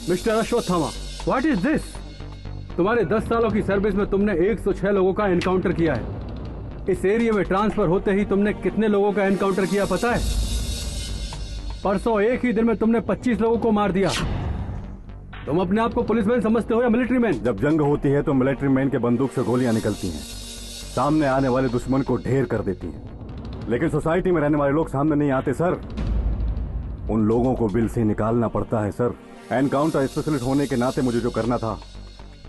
Mister Ashwatthama, what is this? तुम्हारे 10 सालों की सर्विस में तुमने 106 लोगों का एनकाउंटर किया है। इस एरिया में ट्रांसफर होते ही तुमने कितने लोगों का एनकाउंटर किया पता है? परसों एक ही दिन में तुमने 25 लोगों को मार दिया। तुम अपने आप को पुलिसमैन समझते हो या मिलिट्री मैन? जब जंग होती है तो मिलिट्री मैन के बंदूक से गोलियां निकलती हैं, सामने आने वाले दुश्मन को ढेर कर देती हैं। लेकिन सोसाइटी में रहने वाले लोग सामने नहीं आते सर। उन लोगों को बिल से निकालना पड़ता है सर। एनकाउंटर स्पेशलिस्ट होने के नाते मुझे जो करना था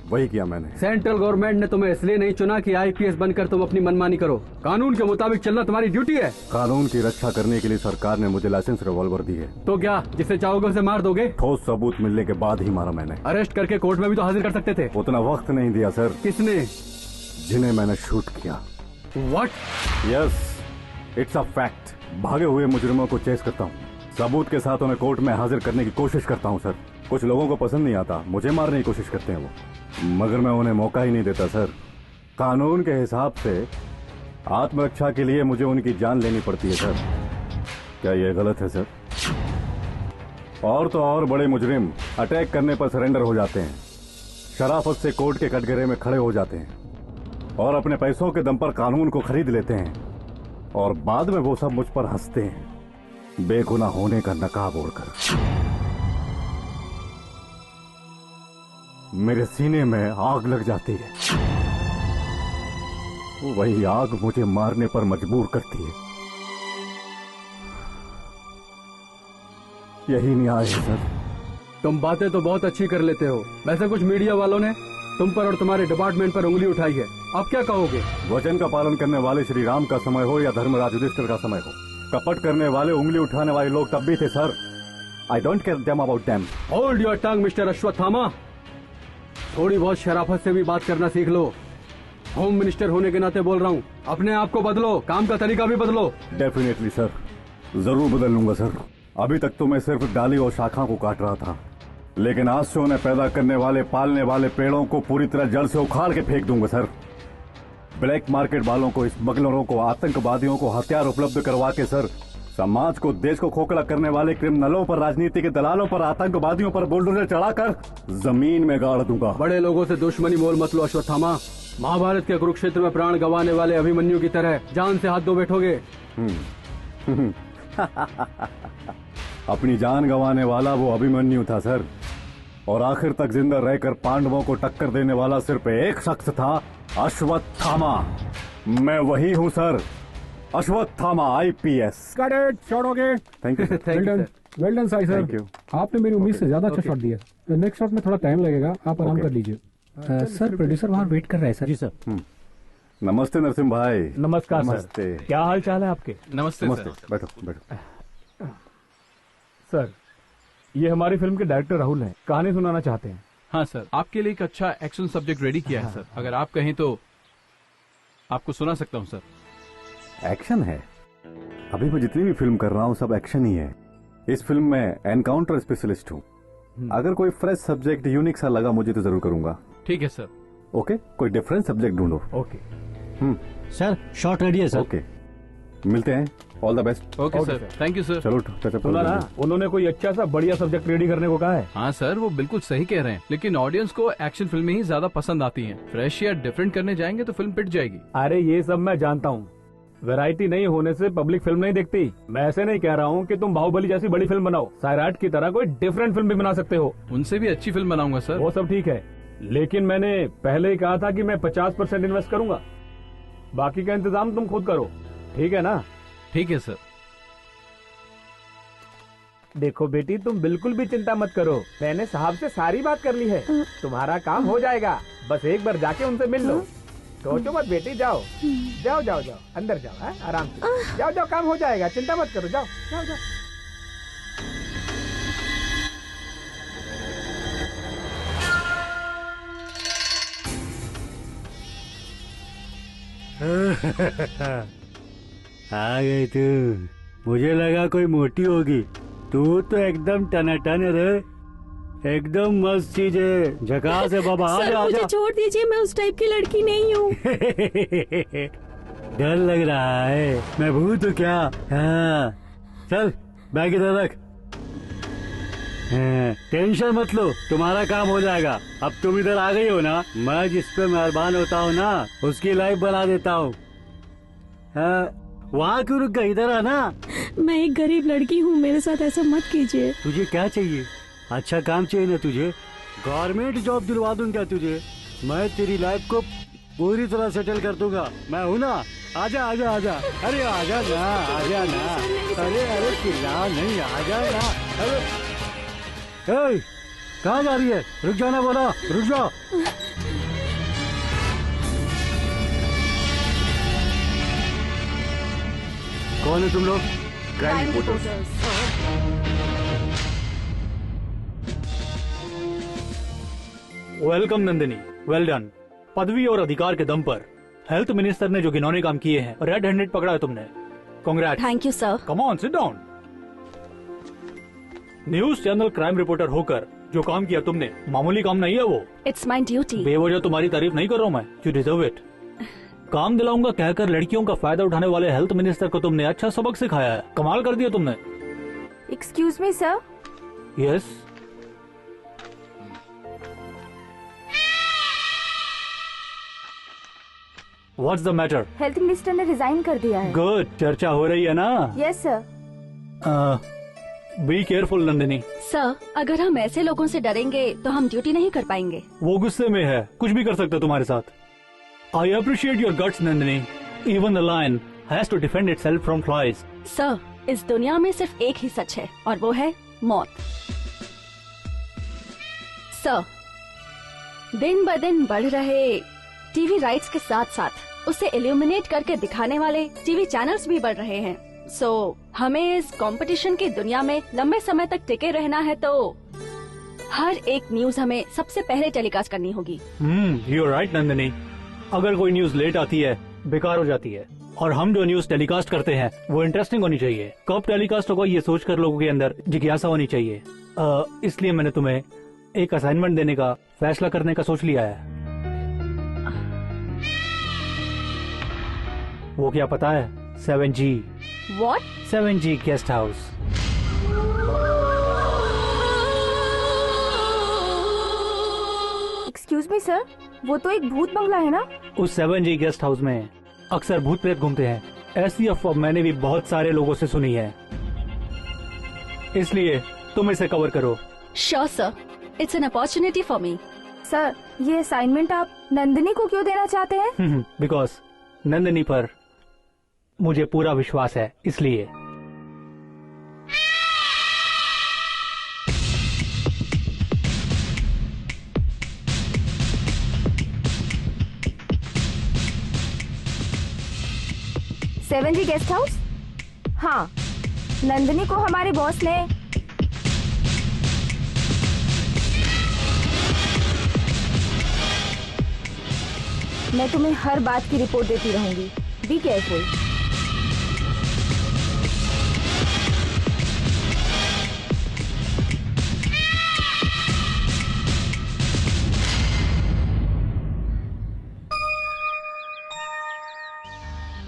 वही किया मैंने। सेंट्रल गवर्नमेंट ने तुम्हें इसलिए नहीं चुना कि आईपीएस बनकर तुम अपनी मनमानी करो। कानून के मुताबिक चलना तुम्हारी ड्यूटी है। कानून की रक्षा करने के लिए सरकार ने मुझे लाइसेंस रिवॉल्वर दी है। तो क्या जिसे चाहोगे उसे मार दोगे? ठोस सबूत मिलने के बाद ही मारा मैंने। अरेस्ट करके कोर्ट में भी तो हाजिर कर सकते थे। उतना वक्त नहीं दिया सर। किसने? जिन्हें मैंने शूट किया। What? Yes, it's a fact. भागे हुए मुजरिमों को चेस करता हूँ, सबूत के साथ उन्हें कोर्ट में हाजिर करने की कोशिश करता हूँ सर। कुछ लोगों को पसंद नहीं आता, मुझे मारने की कोशिश करते हैं वो, मगर मैं उन्हें मौका ही नहीं देता सर। कानून के हिसाब से आत्मरक्षा के लिए मुझे उनकी जान लेनी पड़ती है सर। क्या यह गलत है सर? और तो और बड़े मुजरिम अटैक करने पर सरेंडर हो जाते हैं, शराफत से कोर्ट के कटघरे में खड़े हो जाते हैं और अपने पैसों के दम पर कानून को खरीद लेते हैं, और बाद में वो सब मुझ पर हंसते हैं बेगुनाह होने का नकाब ओढ़कर। मेरे सीने में आग लग जाती है, वही आग मुझे मारने पर मजबूर करती है। यही न्याय है सर। तुम बातें तो बहुत अच्छी कर लेते हो, वैसे कुछ मीडिया वालों ने तुम पर और तुम्हारे डिपार्टमेंट पर उंगली उठाई है। अब क्या कहोगे? वचन का पालन करने वाले श्री राम का समय हो या धर्मराज युधिष्ठिर का समय हो, कपट करने वाले, उंगली उठाने वाले लोग तब भी थे sir. I don't care them about them. Hold your tongue mister Ashwatthama. थोड़ी बहुत शराफत से भी बात करना सीख लो। होम मिनिस्टर होने के नाते बोल रहा हूँ, अपने आप को बदलो, काम का तरीका भी बदलो। डेफिनेटली सर, जरूर बदल लूंगा सर। अभी तक तो मैं सिर्फ डाली और शाखा को काट रहा था, लेकिन आज से उन्हें पैदा करने वाले, पालने वाले पेड़ों को पूरी तरह जड़ से उखाड़ के फेंक दूंगा सर। ब्लैक मार्केट वालों को, स्मगलरों को, आतंकवादियों को हथियार उपलब्ध करवा के सर, समाज को, देश को खोखला करने वाले क्रिमिनलों पर, राजनीति के दलालों पर, आतंकवादियों पर बुलडोजर चढ़ाकर जमीन में गाड़ दूंगा। बड़े लोगों से दुश्मनी मोल मत लो अश्वत्थामा। महाभारत के कुरुक्षेत्र में प्राण गंवाने वाले अभिमन्यु की तरह जान से हाथ धो बैठोगे। अपनी जान गंवाने वाला वो अभिमन्यु था सर, और आखिर तक जिंदा रहकर पांडवों को टक्कर देने वाला सिर्फ एक शख्स था, अश्वत्थामा। मैं वही हूँ सर, अश्वत्थामा आईपीएस। छोड़ोगे? Thank you sir. Well done Sai sir, आपने मेरी उम्मीद से ज्यादा अच्छा शॉट दिया। नेक्स्ट शॉट में थोड़ा टाइम लगेगा, आप आराम कर लीजिए। सर प्रोड्यूसर वहाँ वेट कर रहा है सर। जी सर। नमस्ते नरसिम्हा भाई। नमस्कार नमस्ते। सर, क्या हाल चाल है आपके? नमस्ते नमस्ते, सर। बैठो बैठो। सर, ये हमारी फिल्म के डायरेक्टर राहुल हैं, कहानी सुनाना चाहते हैं। हाँ सर, आपके लिए एक अच्छा एक्शन सब्जेक्ट रेडी किया है सर। अगर आप कहें तो आपको सुना सकता हूँ सर। एक्शन है? अभी मैं जितनी भी फिल्म कर रहा हूँ सब एक्शन ही है। इस फिल्म में एनकाउंटर स्पेशलिस्ट हूँ। अगर कोई फ्रेश सब्जेक्ट यूनिक सा लगा मुझे तो जरूर करूंगा। ठीक है सर। ओके, कोई डिफरेंट सब्जेक्ट ढूंढो। ओके सर, शॉट रेडी है सर। ओके, मिलते हैं। All the best. Okay sir, thank you sir. चलो टचअप सुना ना, उन्होंने कोई अच्छा सा बढ़िया सब्जेक्ट रेडी करने को कहा है। हाँ सर, वो बिल्कुल सही कह रहे हैं, लेकिन ऑडियंस को एक्शन फिल्में ही ज्यादा पसंद आती हैं। फ्रेश या डिफरेंट करने जाएंगे तो फिल्म पिट जाएगी। अरे ये सब मैं जानता हूँ, वैरायटी नहीं होने से पब्लिक फिल्म नहीं देखती। मैं ऐसे नहीं कह रहा हूँ कि तुम बाहुबली जैसी बड़ी फिल्म बनाओ, सैराट की तरह कोई डिफरेंट फिल्म भी बना सकते हो। उनसे भी अच्छी फिल्म बनाऊंगा सर। वो सब ठीक है, लेकिन मैंने पहले ही कहा था कि मैं 50% इन्वेस्ट करूंगा, बाकी का इंतजाम तुम खुद करो, ठीक है ना? ठीक है सर। देखो बेटी, तुम बिल्कुल भी चिंता मत करो, मैंने साहब से सारी बात कर ली है, तुम्हारा काम हो जाएगा। बस एक बार जाके उनसे मिल लो। सोचो मत बेटी, जाओ जाओ जाओ जाओ, अंदर जाओ, है? आराम से जाओ जाओ, काम हो जाएगा, चिंता मत करो, जाओ जाओ जाओ। आ गई तू, मुझे लगा कोई मोटी होगी, तू तो एकदम टनाटन है रे, एकदम मस्त चीज है, झकास है बाबा। सर, मुझे छोड़ दीजिए, मैं उस टाइप की लड़की नहीं हूँ। डर लग रहा है, मैं भूत हूँ क्या? हाँ, चल बैग इधर रख। टेंशन मत लो, तुम्हारा काम हो जाएगा। अब तुम इधर आ गई हो ना, मैं जिस पे मेहरबान होता हूँ ना, उसकी लाइफ बना देता हूँ। वहाँ क्यों रुक गई? इधर आना। मैं एक गरीब लड़की हूँ, मेरे साथ ऐसा मत कीजिए। तुझे क्या चाहिए? अच्छा काम चाहिए ना तुझे? गवर्नमेंट जॉब दिलवा दूं क्या तुझे? मैं तेरी लाइफ को पूरी तरह सेटल कर दूंगा। मैं हूँ ना। आजा आजा आजा। अरे आजा ना, आजा ना। अरे अरे चिल्ला नहीं, आजा ना। अरे कहाँ जा रही है? रुक जाना बोला, रुक जाओ। कौन है तुम लोग? Crime reporters. Welcome Nandini, well done. पदवी और अधिकार के दम पर हेल्थ मिनिस्टर ने जो घिनौने काम किए हैं, रेड हैंडेड पकड़ा है तुमने। Congrats. Thank you sir. Come on, sit down. News channel crime reporter होकर जो काम किया तुमने, मामूली काम नहीं है वो। It's my duty. बेवजह तुम्हारी तारीफ नहीं कर रहा हूँ मैं, यू डिजर्व इट। काम दिलाऊंगा कहकर लड़कियों का फायदा उठाने वाले हेल्थ मिनिस्टर को तुमने अच्छा सबक सिखाया है। कमाल कर दिया तुमने। Excuse me sir. Yes. What's the matter? Health minister ने रिजाइन कर दिया है। गुड, चर्चा हो रही है ना? Yes sir. Be careful Nandini. Sir, अगर हम ऐसे लोगों से डरेंगे तो हम ड्यूटी नहीं कर पाएंगे। वो गुस्से में है, कुछ भी कर सकता है तुम्हारे साथ। I appreciate your guts Nandini. Even the lion has to defend itself from flies. Sir, इस दुनिया में सिर्फ एक ही सच है और वो है मौत। सर, दिन ब दिन बढ़ रहे टीवी राइट्स के साथ साथ उसे इल्यूमिनेट करके दिखाने वाले टीवी चैनल्स भी बढ़ रहे हैं। सो हमें इस कंपटीशन की दुनिया में लंबे समय तक टिके रहना है तो हर एक न्यूज हमें सबसे पहले टेलीकास्ट करनी होगी। You are right Nandini. अगर कोई न्यूज लेट आती है, बेकार हो जाती है। और हम जो न्यूज टेलीकास्ट करते हैं वो इंटरेस्टिंग होनी चाहिए। कब टेलीकास्ट होगा ये सोचकर लोगों के अंदर जिज्ञासा होनी चाहिए। इसलिए मैंने तुम्हें एक असाइनमेंट देने का फैसला करने का सोच लिया है। वो क्या पता है? 7G। What? 7G guest house. Excuse me sir, वो तो एक भूत बंगला है ना? उस 7G गेस्ट हाउस में अक्सर भूत प्रेत घूमते हैं। ऐसी अफवाह मैंने भी बहुत सारे लोगों से सुनी है। इसलिए तुम इसे कवर करो। Sure sir, it's an opportunity for me. Sir, ये असाइनमेंट आप नंदिनी को क्यों देना चाहते हैं? बिकॉज नंदिनी पर मुझे पूरा विश्वास है, इसलिए। सेवन जी गेस्ट हाउस? हाँ, नंदिनी को हमारे बॉस ने मैं तुम्हें हर बात की रिपोर्ट देती रहूंगी। Be careful.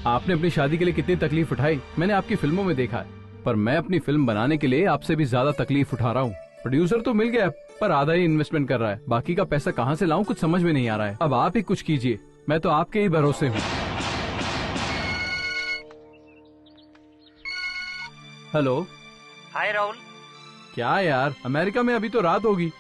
आपने अपनी शादी के लिए कितनी तकलीफ उठाई मैंने आपकी फिल्मों में देखा है, पर मैं अपनी फिल्म बनाने के लिए आपसे भी ज्यादा तकलीफ उठा रहा हूँ। प्रोड्यूसर तो मिल गया पर आधा ही इन्वेस्टमेंट कर रहा है, बाकी का पैसा कहाँ से लाऊं कुछ समझ में नहीं आ रहा है। अब आप ही कुछ कीजिए, मैं तो आपके ही भरोसे हूँ। हेलो। हाय राहुल। क्या यार, अमेरिका में अभी तो रात होगी,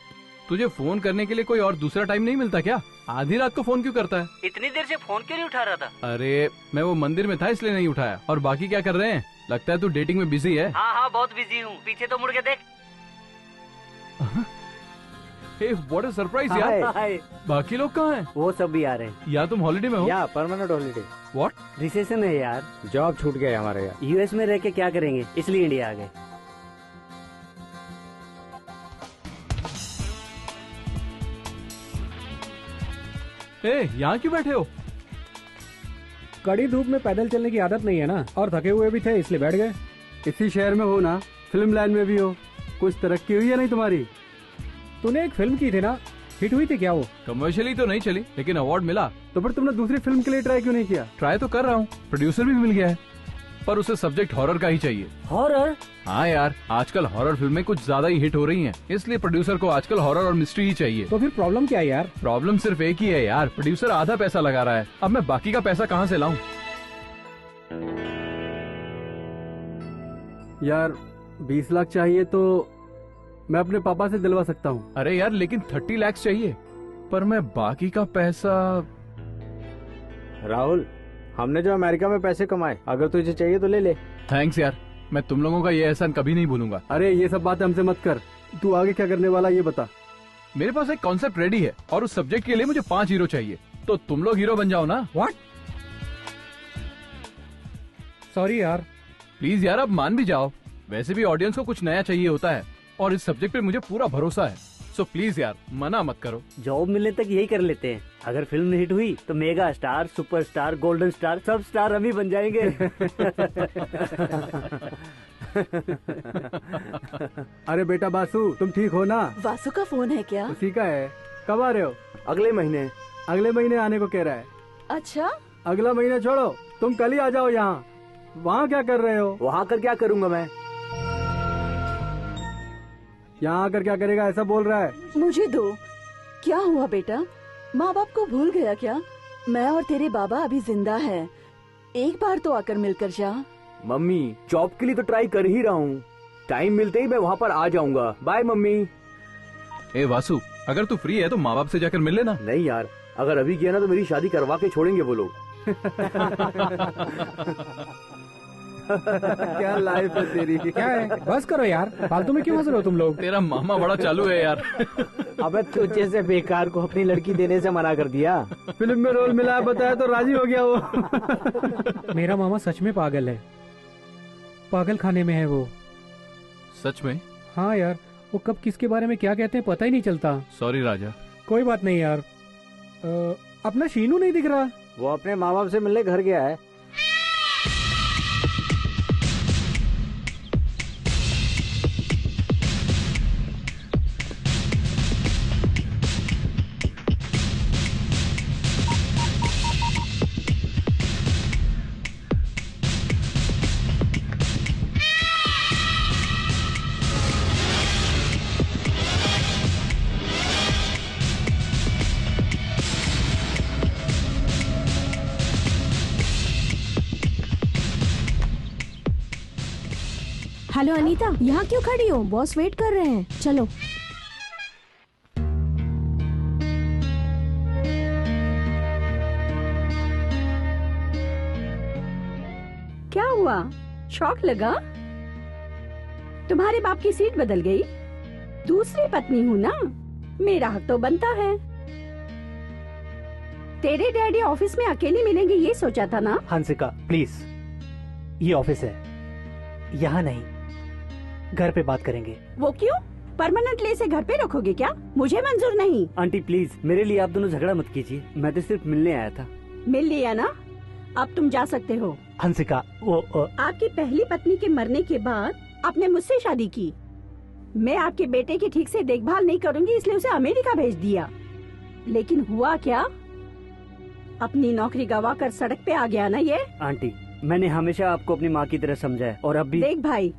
तुझे फोन करने के लिए कोई और दूसरा टाइम नहीं मिलता क्या? आधी रात को फोन क्यों करता है? इतनी देर से फोन क्यों नहीं उठा रहा था? अरे मैं वो मंदिर में था इसलिए नहीं उठाया। और बाकी क्या कर रहे हैं? लगता है तू डेटिंग में बिजी है। हाँ हाँ बहुत बिजी हूँ, पीछे तो मुड़ के देख। हे व्हाट अ सरप्राइज यार। हाय। बाकी लोग कहाँ हैं? वो सब भी आ रहे हैं। या तुम हॉलिडे में हो? या परमानेंट हॉलिडे। व्हाट? रिसेशन है यार, जॉब छूट गया हमारे यहाँ। यूएस में रह के क्या करेंगे, इसलिए इंडिया आ गए। यहाँ क्यों बैठे हो? कड़ी धूप में पैदल चलने की आदत नहीं है ना, और थके हुए भी थे इसलिए बैठ गए। इसी शहर में हो ना, फिल्म लाइन में भी हो, कुछ तरक्की हुई है नहीं तुम्हारी? तूने एक फिल्म की थी ना, हिट हुई थी क्या वो? कमर्शियली तो नहीं चली लेकिन अवार्ड मिला। तो फिर तुमने दूसरी फिल्म के लिए ट्राई क्यों नहीं किया? ट्राई तो कर रहा हूँ, प्रोड्यूसर भी मिल गया है। पर उसे सब्जेक्ट हॉरर का ही चाहिए। हॉरर? हाँ यार, आजकल हॉरर फिल्में कुछ ज्यादा ही हिट हो रही हैं, इसलिए प्रोड्यूसर को आजकल हॉरर और मिस्ट्री ही चाहिए। तो फिर प्रॉब्लम क्या है यार? प्रॉब्लम सिर्फ एक ही है यार, प्रोड्यूसर आधा पैसा लगा रहा है। अब मैं बाकी का पैसा कहाँ से लाऊं? यार 20 लाख चाहिए तो मैं अपने पापा से दिलवा सकता हूँ। अरे यार लेकिन 30 लाख चाहिए, पर मैं बाकी का पैसा। राहुल, हमने जो अमेरिका में पैसे कमाए, अगर तुझे चाहिए तो ले ले। थैंक्स यार, मैं तुम लोगों का ये एहसान कभी नहीं भूलूंगा। अरे ये सब बातें हमसे मत कर, तू आगे क्या करने वाला ये बता। मेरे पास एक कॉन्सेप्ट रेडी है और उस सब्जेक्ट के लिए मुझे 5 हीरो चाहिए, तो तुम लोग हीरो बन जाओ ना। व्हाट? सॉरी यार। प्लीज यार, अब मान भी जाओ। वैसे भी ऑडियंस को कुछ नया चाहिए होता है और इस सब्जेक्ट पे मुझे पूरा भरोसा है, सो प्लीज यार मना मत करो। जॉब मिलने तक यही कर लेते हैं। अगर फिल्म हिट हुई तो mega star, super star, golden star, सब स्टार हम ही बन जाएंगे। अरे बेटा बासु, तुम ठीक हो ना? वासु का फोन है क्या? उसी का है। कब आ रहे हो? अगले महीने। अगले महीने आने को कह रहा है। अच्छा, अगला महीना छोड़ो, तुम कल ही आ जाओ यहाँ। वहाँ क्या कर रहे हो? वहाँ कर क्या करूँगा मैं? यहाँ आकर क्या करेगा ऐसा बोल रहा है। मुझे दो। क्या हुआ बेटा, माँ बाप को भूल गया क्या? मैं और तेरे बाबा अभी जिंदा हैं। एक बार तो आकर मिलकर जा। मम्मी, जॉब के लिए तो ट्राई कर ही रहा हूँ, टाइम मिलते ही मैं वहाँ पर आ जाऊंगा। Bye mummy. ए वासु, अगर तू फ्री है तो माँ बाप से जाकर मिल लेना। नहीं यार, अगर अभी किया ना तो मेरी शादी करवा के छोड़ेंगे वो लोग। क्या लाइफ है तेरी। क्या है, बस करो यार, फालतू में क्यों हंस रहे हो तुम लोग? तेरा मामा बड़ा चालू है यार। अबे तुझे से बेकार को अपनी लड़की देने से मना कर दिया। फिल्म में रोल मिला है बताया तो राजी हो गया वो। मेरा मामा सच में पागल है, पागल खाने में है वो। सच में? हाँ यार, वो कब किसके बारे में क्या कहते हैं पता ही नहीं चलता। सॉरी राजा। कोई बात नहीं यार। अपना शीनू नहीं दिख रहा। वो अपने माँ बाप से मिलने घर गया है। हेलो अनीता, यहाँ क्यों खड़ी हो? बॉस वेट कर रहे हैं, चलो। क्या हुआ, शौक लगा? तुम्हारे बाप की सीट बदल गई? दूसरी पत्नी हूँ ना, मेरा हक तो बनता है। तेरे डैडी ऑफिस में अकेले मिलेंगे ये सोचा था ना? हंसिका प्लीज, ये ऑफिस है, यहाँ नहीं, घर पे बात करेंगे। वो क्यों? परमानेंटली इसे घर पे रखोगे क्या? मुझे मंजूर नहीं। आंटी प्लीज, मेरे लिए आप दोनों झगड़ा मत कीजिए, मैं तो सिर्फ मिलने आया था। मिल लिया ना, अब तुम जा सकते हो। हंसिका वो आपकी पहली पत्नी के मरने के बाद आपने मुझसे शादी की। मैं आपके बेटे की ठीक से देखभाल नहीं करूंगी इसलिए उसे अमेरिका भेज दिया। लेकिन हुआ क्या, अपनी नौकरी गवा कर सड़क पे आ गया ना ये। आंटी, मैंने हमेशा आपको अपनी माँ की तरह समझा है और अब भी। देख भाई,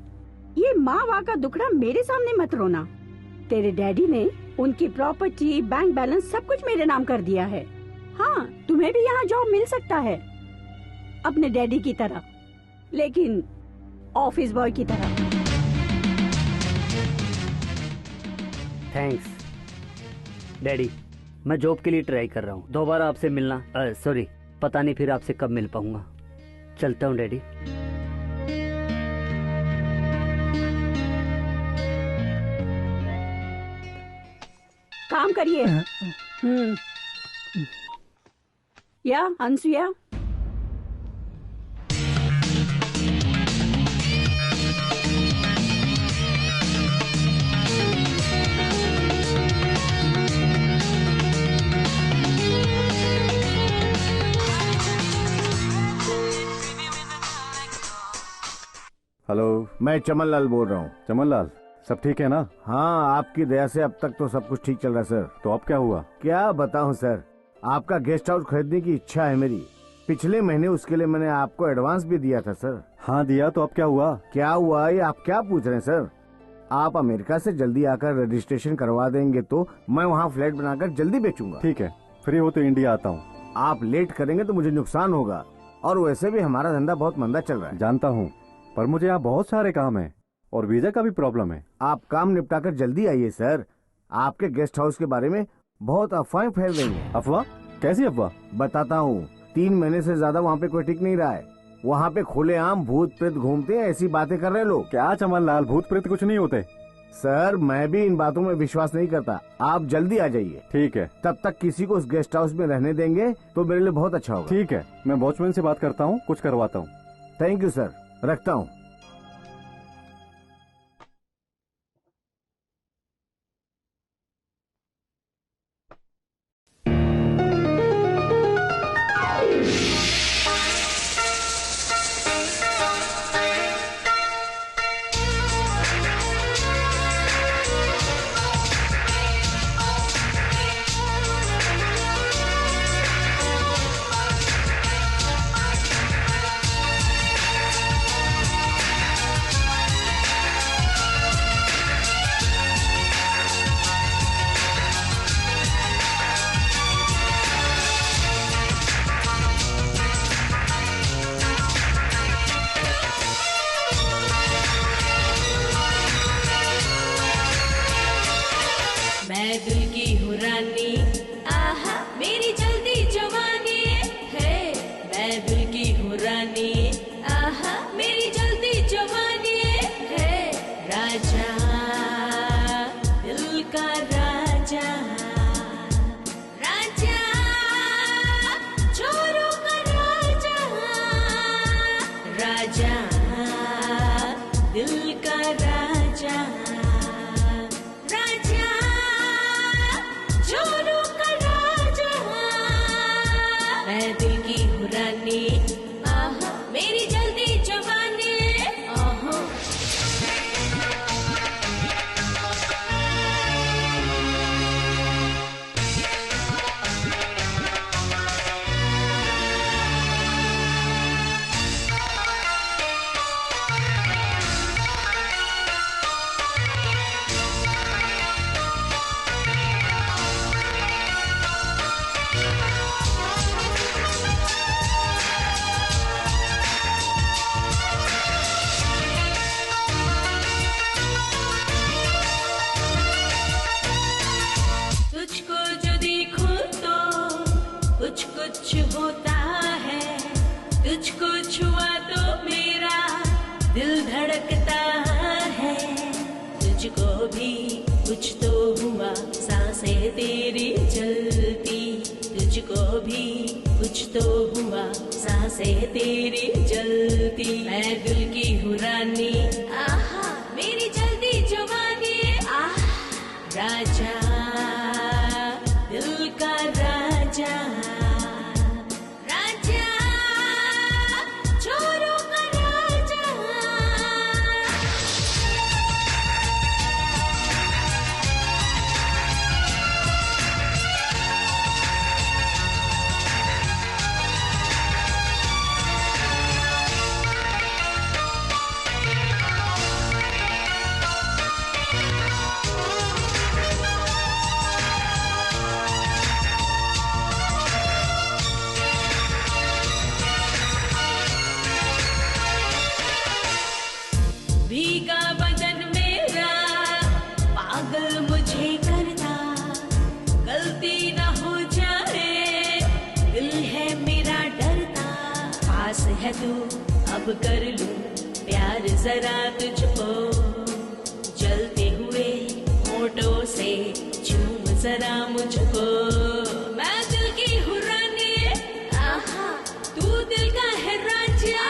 ये माँ वाँ का दुखड़ा मेरे सामने मत रोना। तेरे डैडी ने उनकी प्रॉपर्टी, बैंक बैलेंस सब कुछ मेरे नाम कर दिया है। हाँ, तुम्हें भी यहाँ जॉब मिल सकता है अपने डैडी की तरह, लेकिन ऑफिस बॉय की तरह। थैंक्स डैडी, मैं जॉब के लिए ट्राई कर रहा हूँ, दोबारा आपसे मिलना सॉरी, पता नहीं फिर आपसे कब मिल पाऊंगा। चलता हूँ डैडी। काम करिए। या अनसुया, हेलो, मैं चमन लाल बोल रहा हूँ। चमन लाल, सब ठीक है ना? हाँ, आपकी दया से अब तक तो सब कुछ ठीक चल रहा है सर। तो अब क्या हुआ? क्या बताऊँ सर, आपका गेस्ट हाउस खरीदने की इच्छा है मेरी। पिछले महीने उसके लिए मैंने आपको एडवांस भी दिया था सर। हाँ दिया, तो अब क्या हुआ? क्या हुआ ये आप क्या पूछ रहे हैं सर? आप अमेरिका से जल्दी आकर रजिस्ट्रेशन करवा देंगे तो मैं वहाँ फ्लैट बनाकर जल्दी बेचूंगा। ठीक है, फ्री हो तो इंडिया आता हूँ। आप लेट करेंगे तो मुझे नुकसान होगा, और वैसे भी हमारा धंधा बहुत मंदा चल रहा है। जानता हूँ, पर मुझे यहाँ बहुत सारे काम है और वीजा का भी प्रॉब्लम है। आप काम निपटाकर जल्दी आइए सर। आपके गेस्ट हाउस के बारे में बहुत अफवाहें फैल रही हैं। अफवाह? कैसी अफवाह? बताता हूँ। 3 महीने से ज्यादा वहाँ पे कोई टिक नहीं रहा है। वहाँ पे खुलेआम भूत प्रेत घूमते हैं, ऐसी बातें कर रहे लोग। क्या चमन लाल, भूत प्रेत कुछ नहीं होते। सर मैं भी इन बातों में विश्वास नहीं करता। आप जल्दी आ जाइए। ठीक है। तब तक किसी को उस गेस्ट हाउस में रहने देंगे तो मेरे लिए बहुत अच्छा होगा। ठीक है, मैं वॉचमैन से बात करता हूँ, कुछ करवाता हूँ। थैंक यू सर, रखता हूँ। मैं दिल की हूँ रानी, आहा मेरी जल्दी जवानी है। मैं दिल की हूँ रानी, आहा मेरी जल्दी जवानी है। राजा दिल का राजा, राजा चोरों का राजा, राजा दिल का राजा, राजा चोरों का राजा। मैं दिल की हूँ रानी, आहा मेरी जल्दी जवानी, आहा। तुझको जो देखूं तो कुछ कुछ होता है, तुझको छुआ तो मेरा दिल धड़कता है। तुझको भी कुछ तो हुआ, सांसें तेरी चलती, तुझको भी कुछ तो हुआ, सांसें तेरी जलती। मैं दिल की हूँ रानी, आहा मेरी जल्दी जवानी, आहा राजा दिल का राजा, राजा चोरों का राजा। भीगा बदन मेरा पागल मुझे करता, गलती न हो जाए दिल है मेरा डरता। पास है तू अब कर लूं प्यार जरा तुझको, जलते हुए होठों से चूम जरा मुझको। मैं दिल की हूँ रानी, आहा तू दिल का है राजा।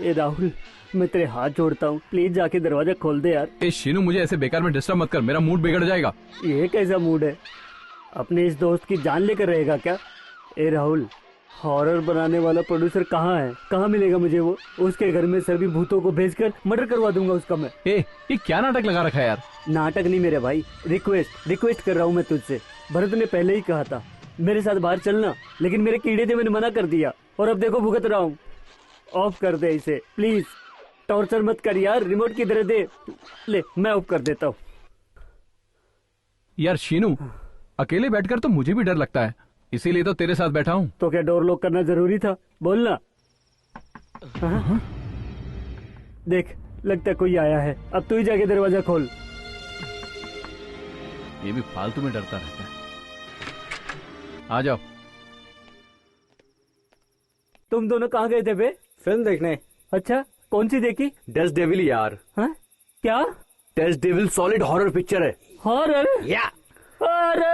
ए राहुल, मैं तेरे हाथ जोड़ता हूँ, प्लीज जाके दरवाजा खोल दे यार। ए शीनू, मुझे ऐसे बेकार में डिस्टर्ब मत कर, मेरा मूड बिगड़ जाएगा। ये कैसा मूड है? अपने इस दोस्त की जान लेकर रहेगा क्या? ए राहुल, हॉरर बनाने वाला प्रोड्यूसर कहाँ है? कहाँ मिलेगा मुझे वो? उसके घर में सभी भूतों को भेजकर मर्डर करवा दूंगा उसका मैं। ये क्या नाटक लगा रखा है यार? नाटक नहीं मेरे भाई, रिक्वेस्ट कर रहा हूँ मैं तुझसे। भरत ने पहले ही कहा था मेरे साथ बाहर चलना, लेकिन मेरे कीड़े थे, मैंने मना कर दिया और अब देखो भुगत रहा हूँ। ऑफ कर दे इसे प्लीज, टॉर्चर मत कर यार। रिमोट किधर दे? ले, मैं ऑफ कर देता हूँ। यार शीनू, अकेले बैठकर तो मुझे भी डर लगता है, इसीलिए तो तेरे साथ बैठा हूँ। तो क्या डोर लॉक करना जरूरी था? बोलना। देख, लगता कोई आया है। अब तू ही जाके दरवाजा खोल। ये भी फालतू में डरता रहता है। आ जाओ। तुम दोनों कहाँ गए थे बे? फिल्म देखने। अच्छा, कौन सी देखी? डेथ डेविल यार। हाँ? क्या? Death devil solid horror picture है। हॉरर? या। अरे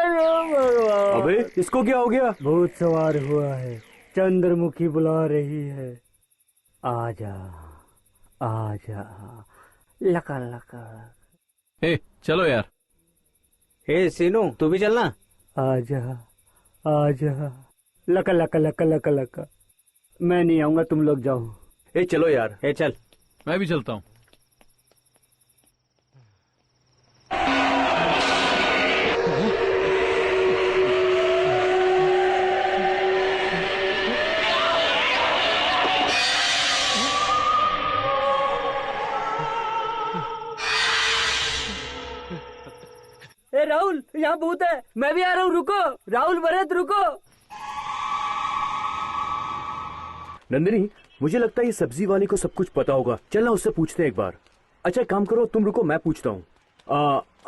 अबे, इसको क्या हो गया? भूत सवार हुआ है, चंद्रमुखी बुला रही है। आजा आजा, लका लका। ए, चलो यार। हे सीनू, तू भी चलना। आजा आजा, लका लका लका लका लका। मैं नहीं आऊंगा, तुम लोग जाओ। ए चलो यार। ए चल। मैं भी चलता हूँ। ए राहुल, यहाँ भूत है, मैं भी आ रहा हूँ, रुको। राहुल, भरत, रुको। नंदिनी, मुझे लगता है ये सब्जी वाले को सब कुछ पता होगा। चलना उससे पूछते हैं एक बार। अच्छा, एक काम करो, तुम रुको, मैं पूछता हूँ।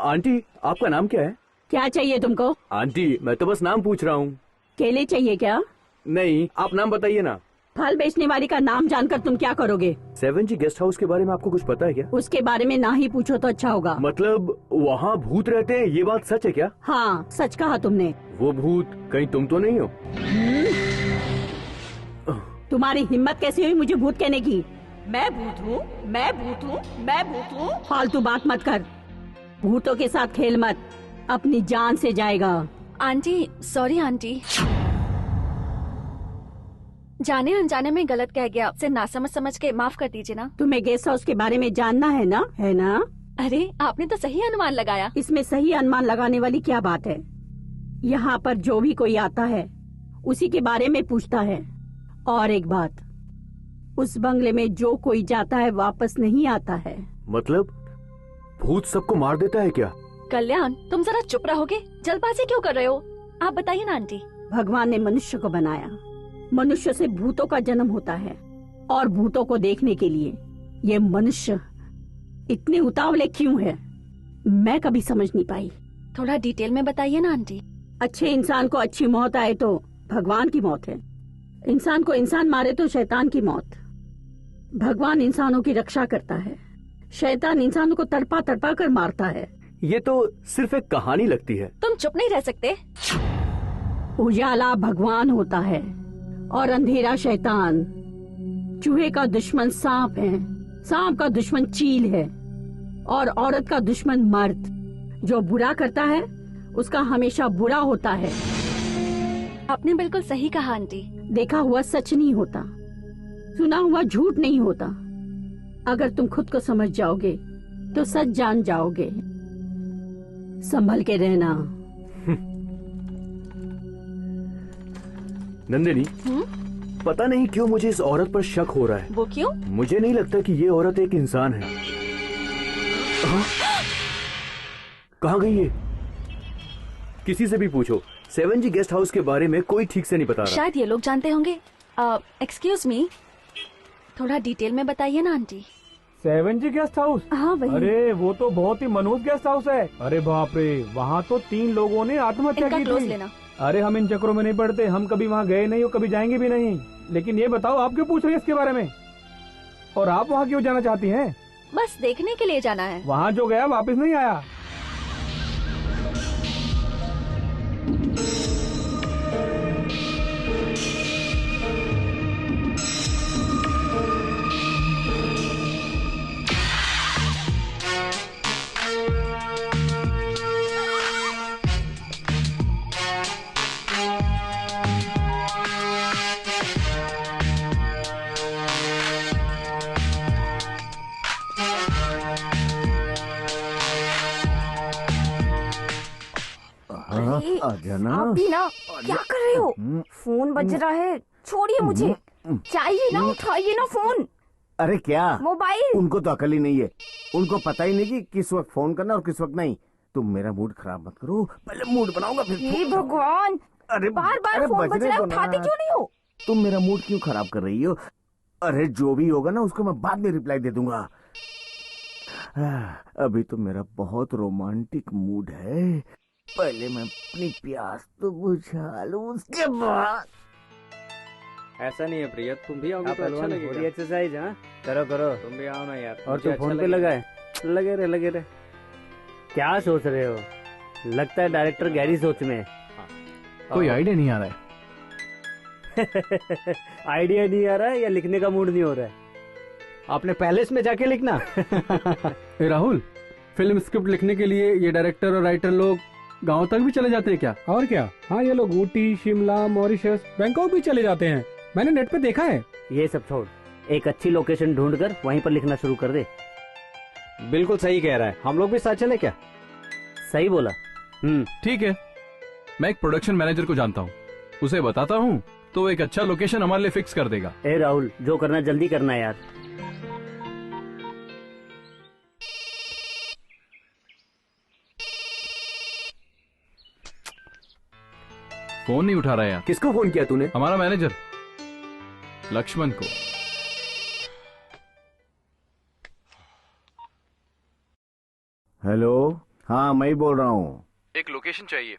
आंटी, आपका नाम क्या है? क्या चाहिए तुमको? आंटी, मैं तो बस नाम पूछ रहा हूँ। केले चाहिए क्या? नहीं, आप नाम बताइए ना। फल बेचने वाली का नाम जानकर तुम क्या करोगे? 7G गेस्ट हाउस के बारे में आपको कुछ पता है क्या? उसके बारे में ना ही पूछो तो अच्छा होगा। मतलब वहाँ भूत रहते हैं, ये बात सच है क्या? हाँ, सच कहा तुमने। वो भूत कहीं तुम तो नहीं हो? तुम्हारी हिम्मत कैसी हुई मुझे भूत कहने की? मैं भूत हूँ, मैं भूत हूँ, मैं भूत हूँ? फालतू बात मत कर, भूतों के साथ खेल मत, अपनी जान से जाएगा। आंटी, सॉरी आंटी, जाने अनजाने में गलत कह गया, आपसे नासमझ समझ के माफ कर दीजिए ना। तुम्हें गेस्ट हाउस के बारे में जानना है ना? है ना? अरे, आपने तो सही अनुमान लगाया। इसमें सही अनुमान लगाने वाली क्या बात है? यहाँ पर जो भी कोई आता है उसी के बारे में पूछता है। और एक बात, उस बंगले में जो कोई जाता है वापस नहीं आता है। मतलब भूत सबको मार देता है क्या? कल्याण, तुम जरा चुप रहोगे? जल्दबाजी क्यों कर रहे हो? आप बताइए ना आंटी। भगवान ने मनुष्य को बनाया, मनुष्य से भूतों का जन्म होता है, और भूतों को देखने के लिए ये मनुष्य इतने उतावले क्यों है, मैं कभी समझ नहीं पाई। थोड़ा डिटेल में बताइए ना आंटी। अच्छे इंसान को अच्छी मौत आए तो भगवान की मौत है, इंसान को इंसान मारे तो शैतान की मौत। भगवान इंसानों की रक्षा करता है, शैतान इंसानों को तड़पा तड़पा कर मारता है। ये तो सिर्फ एक कहानी लगती है। तुम चुप नहीं रह सकते? उजाला भगवान होता है और अंधेरा शैतान। चूहे का दुश्मन सांप है, सांप का दुश्मन चील है, और औरत का दुश्मन मर्द। जो बुरा करता है उसका हमेशा बुरा होता है। आपने बिल्कुल सही कहा आंटी। देखा हुआ सच नहीं होता, सुना हुआ झूठ नहीं होता। अगर तुम खुद को समझ जाओगे तो सच जान जाओगे। संभल के रहना। नंदिनी, पता नहीं क्यों मुझे इस औरत पर शक हो रहा है। वो क्यों? मुझे नहीं लगता कि ये औरत एक इंसान है। कहाँ गई ये? किसी से भी पूछो, 7G गेस्ट हाउस के बारे में कोई ठीक से नहीं बता रहा। शायद ये लोग जानते होंगे। एक्सक्यूज मी, थोड़ा डिटेल में बताइए ना आंटी। 7G guest house? हाँ वही। अरे वो तो बहुत ही मनहूस गेस्ट हाउस है। अरे बाप रे, वहाँ तो 3 लोगों ने आत्महत्या की क्लोज थी। लेना। अरे हम इन चक्करों में नहीं पड़ते, हम कभी वहाँ गए नहीं और कभी जाएंगे भी नहीं। लेकिन ये बताओ, आप क्यों पूछ रहे हैं इसके बारे में? और आप वहाँ क्यों जाना चाहती हैं? बस देखने के लिए जाना है। वहाँ जो गया वापस नहीं आया। आप भी ना क्या कर रहे हो? फोन बज रहा है, छोड़िए मुझे। चाहिए ना, उठाइए ना फोन। अरे क्या मोबाइल? उनको तो अकल ही नहीं है, उनको पता ही नहीं कि किस वक्त फोन करना और किस वक्त नहीं। तुम मेरा मूड खराब मत करो, पहले मूड बनाऊंगा फिर। हे भगवान, अरे बार बार फोन बज रहा है, उठाते क्यों नहीं हो? तुम मेरा मूड क्यों खराब कर रही हो? अरे जो भी होगा ना उसको मैं बाद में रिप्लाई दे दूंगा। अभी तो मेरा बहुत रोमांटिक मूड है, पहले मैं अपनी प्यास तो बुझा लूं, उसके बाद। ऐसा नहीं है प्रिया, तुम भी आओगे तो अच्छा लगेगा। एक्सरसाइज हाँ करो करो, तुम भी आओ ना यार। और तुम फोन पे लगाए लगे रहे। क्या सोच रहे हो? लगता है डायरेक्टर गहरी सोच में। कोई आइडिया नहीं आ रहा है। आइडिया नहीं आ रहा है या लिखने का मूड नहीं हो रहा है? आपने पैलेस में जाके लिखना। ए राहुल, फिल्म स्क्रिप्ट लिखने के लिए ये डायरेक्टर और राइटर लोग गांव तक भी चले जाते हैं क्या? और क्या, हाँ ये लोग ऊटी, शिमला, मॉरिशस, बैंकॉक भी चले जाते हैं। मैंने नेट पे देखा है। ये सब छोड़, एक अच्छी लोकेशन ढूंढकर वहीं पर लिखना शुरू कर दे। बिल्कुल सही कह रहा है, हम लोग भी साथ चले क्या? सही बोला। ठीक है, मैं एक प्रोडक्शन मैनेजर को जानता हूँ, उसे बताता हूँ तो वो एक अच्छा लोकेशन हमारे लिए फिक्स कर देगा। ए राहुल, जो करना जल्दी करना यार। फोन नहीं उठा रहा यार। किसको फोन किया तूने? हमारा मैनेजर लक्ष्मण को। हेलो, हाँ मैं ही बोल रहा हूँ। एक लोकेशन चाहिए।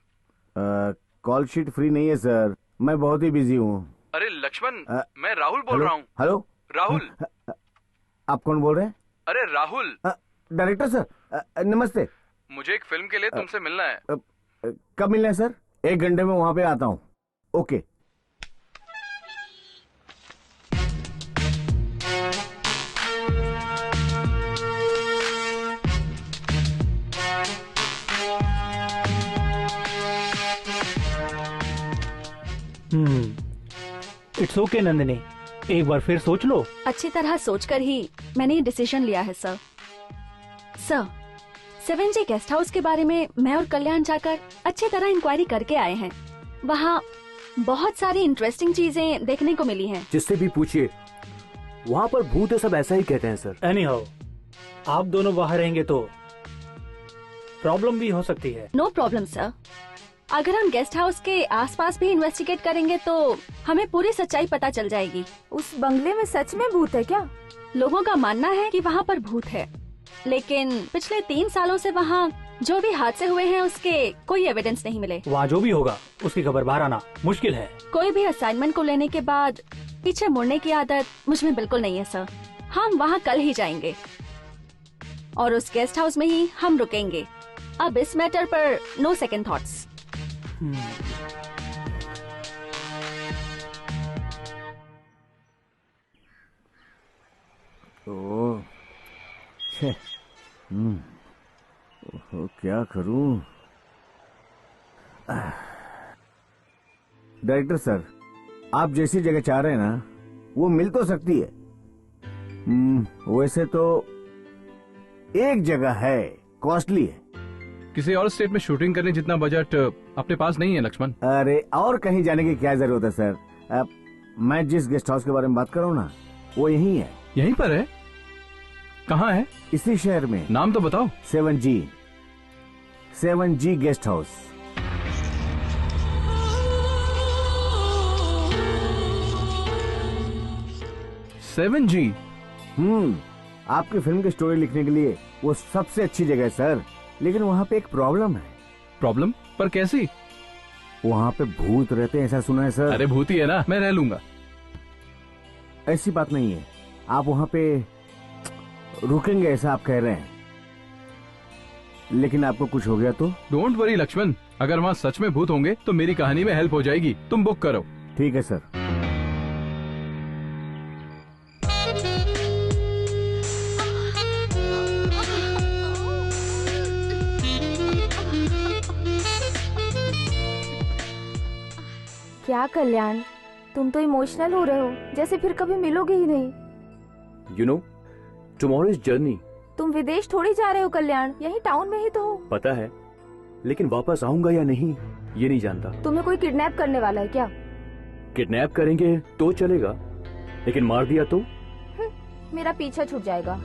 कॉल शीट फ्री नहीं है सर, मैं बहुत ही बिजी हूँ। अरे लक्ष्मण, मैं राहुल बोल रहा हूँ। हेलो राहुल। आप कौन बोल रहे हैं? अरे राहुल। डायरेक्टर सर नमस्ते। मुझे एक फिल्म के लिए तुमसे मिलना है। कब मिलना है सर? 1 घंटे में वहां पे आता हूँ। ओके। इट्स ओके नंदिनी, एक बार फिर सोच लो। अच्छी तरह सोचकर ही मैंने ये डिसीजन लिया है सर। 7G गेस्ट हाउस के बारे में मैं और कल्याण जाकर अच्छी तरह इंक्वायरी करके आए हैं। वहाँ बहुत सारी इंटरेस्टिंग चीजें देखने को मिली हैं। जिससे भी पूछिए, वहाँ पर भूत है, सब ऐसा ही कहते हैं सर। एनी हाउ, आप दोनों बाहर रहेंगे तो प्रॉब्लम भी हो सकती है। No problem sir. अगर हम गेस्ट हाउस के आसपास भी इन्वेस्टिगेट करेंगे तो हमें पूरी सच्चाई पता चल जाएगी। उस बंगले में सच में भूत है क्या? लोगों का मानना है कि वहाँ पर भूत है, लेकिन पिछले 3 सालों से वहाँ जो भी हादसे हुए हैं उसके कोई एविडेंस नहीं मिले। वहाँ जो भी होगा उसकी खबर बाहर आना मुश्किल है। कोई भी असाइनमेंट को लेने के बाद पीछे मुड़ने की आदत मुझ में बिल्कुल नहीं है सर। हम वहाँ कल ही जाएंगे और उस गेस्ट हाउस में ही हम रुकेंगे। अब इस मैटर पर नो सेकंड थॉट्स। ओह, छे, ओहो, क्या करूं? डायरेक्टर सर, आप जैसी जगह चाह रहे हैं ना, वो मिल तो सकती है। वैसे तो एक जगह है, कॉस्टली है। किसी और स्टेट में शूटिंग करने जितना बजट अपने पास नहीं है लक्ष्मण। अरे और कहीं जाने की क्या जरूरत है सर? मैं जिस गेस्ट हाउस के बारे में बात कर रहा हूँ ना, वो यहीं है। यहीं पर है? कहाँ है? इसी शहर में। नाम तो बताओ। 7G guest house. सेवन जी। आपकी फिल्म की स्टोरी लिखने के लिए वो सबसे अच्छी जगह है सर, लेकिन वहाँ पे एक प्रॉब्लम है। प्रॉब्लम? पर कैसी? वहाँ पे भूत रहते हैं, ऐसा सुना है सर। अरे भूत ही है ना, मैं रह लूंगा। ऐसी बात नहीं है, आप वहाँ पे रुकेंगे ऐसा आप कह रहे हैं, लेकिन आपको कुछ हो गया तो? डोंट वरी लक्ष्मण, अगर वहाँ सच में भूत होंगे तो मेरी कहानी में हेल्प हो जाएगी। तुम बुक करो। ठीक है सर। क्या कल्याण, तुम तो इमोशनल हो रहे हो, जैसे फिर कभी मिलोगे ही नहीं। You know, tomorrow is journey. तुम विदेश थोड़ी जा रहे हो कल्याण, यही टाउन में ही तो हो। पता है, लेकिन वापस आऊंगा या नहीं ये नहीं जानता। तुम्हें कोई किडनैप करने वाला है क्या? किडनैप करेंगे तो चलेगा, लेकिन मार दिया तो? मेरा पीछा छूट जाएगा।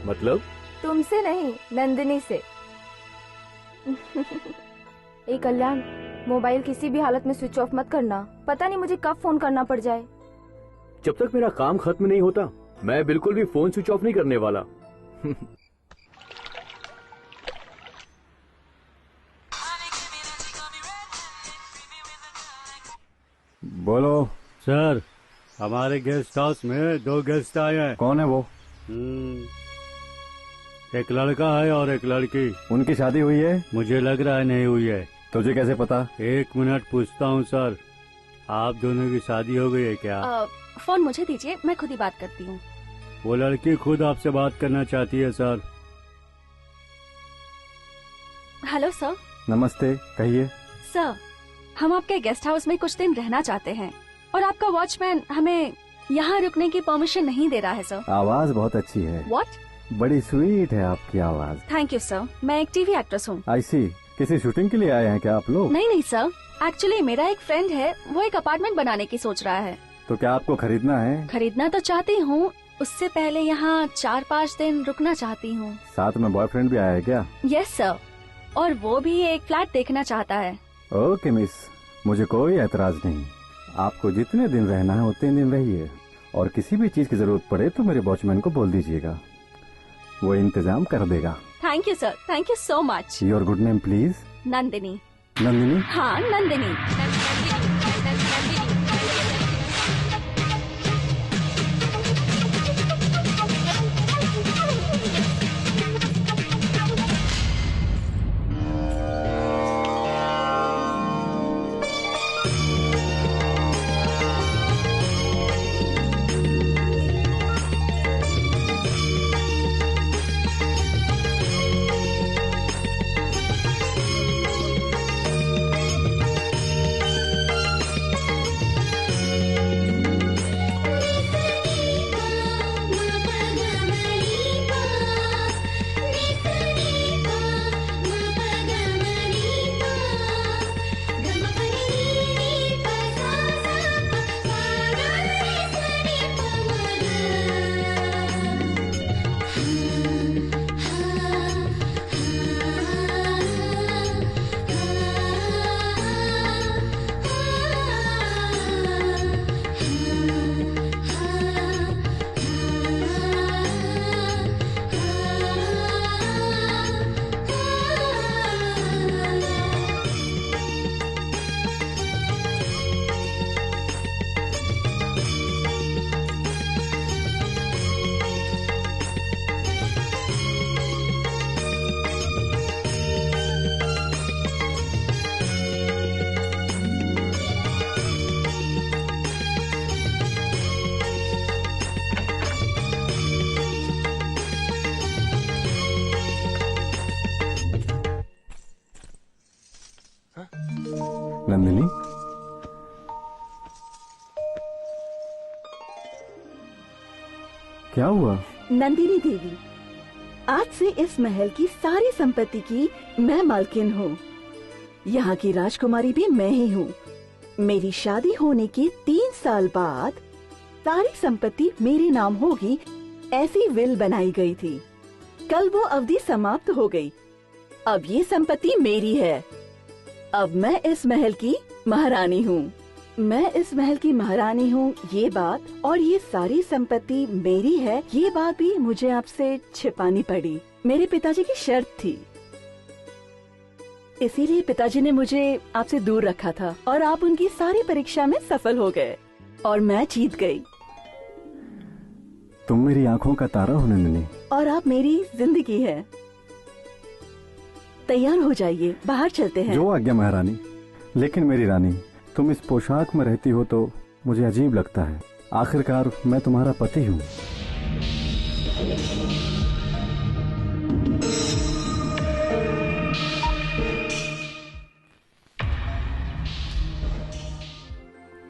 मतलब? तुमसे नहीं, नंदिनी से। ए कल्याण, मोबाइल किसी भी हालत में स्विच ऑफ मत करना, पता नहीं मुझे कब फोन करना पड़ जाए। जब तक मेरा काम खत्म नहीं होता मैं बिल्कुल भी फोन स्विच ऑफ नहीं करने वाला। बोलो सर, हमारे गेस्ट हाउस में 2 गेस्ट आए हैं। कौन है वो? एक लड़का है और एक लड़की। उनकी शादी हुई है? मुझे लग रहा है नहीं हुई है। तुझे कैसे पता? 1 मिनट पूछता हूँ सर, आप दोनों की शादी हो गई है क्या? फोन मुझे दीजिए, मैं खुद ही बात करती हूँ। वो लड़की खुद आपसे बात करना चाहती है सर। Hello sir. नमस्ते, कहिए। सर, हम आपके गेस्ट हाउस में कुछ दिन रहना चाहते हैं और आपका वॉचमैन हमें यहाँ रुकने की परमिशन नहीं दे रहा है सर। आवाज बहुत अच्छी है। व्हाट? बड़ी स्वीट है आपकी आवाज। थैंक यू सर, मैं एक टीवी एक्ट्रेस हूँ। आई सी। किसी शूटिंग के लिए आए हैं क्या आप लोग? नहीं सर, एक्चुअली मेरा एक फ्रेंड है, वो एक अपार्टमेंट बनाने की सोच रहा है। तो क्या आपको खरीदना है? खरीदना तो चाहती हूँ, उससे पहले यहाँ 4-5 दिन रुकना चाहती हूँ। साथ में बॉयफ्रेंड भी आया है क्या? यस सर, और वो भी एक फ्लैट देखना चाहता है। ओके मिस, मुझे कोई एतराज नहीं। आपको जितने दिन रहना है उतने दिन रहिए, और किसी भी चीज की जरूरत पड़े तो मेरे वॉचमैन को बोल दीजिएगा, वो इंतजाम कर देगा। Thank you sir, thank you so much. Your good name please? Nandini. Nandini? हाँ, नंदिनी। नंदिनी, क्या हुआ? नंदिनी देवी, आज से इस महल की सारी संपत्ति की मैं मालकिन हूँ। यहाँ की राजकुमारी भी मैं ही हूँ। मेरी शादी होने के 3 साल बाद सारी संपत्ति मेरे नाम होगी, ऐसी विल बनाई गई थी। कल वो अवधि समाप्त हो गई। अब ये संपत्ति मेरी है। अब मैं इस महल की महारानी हूँ। मैं इस महल की महारानी हूँ, ये बात, और ये सारी संपत्ति मेरी है, ये बात भी मुझे आपसे छिपानी पड़ी। मेरे पिताजी की शर्त थी, इसीलिए पिताजी ने मुझे आपसे दूर रखा था और आप उनकी सारी परीक्षा में सफल हो गए और मैं जीत गई। तुम मेरी आंखों का तारा हो नंदिनी। और आप मेरी जिंदगी है। तैयार हो जाइए, बाहर चलते हैं। जो आज्ञा महारानी। लेकिन मेरी रानी, तुम इस पोशाक में रहती हो तो मुझे अजीब लगता है। आखिरकार मैं तुम्हारा पति हूँ।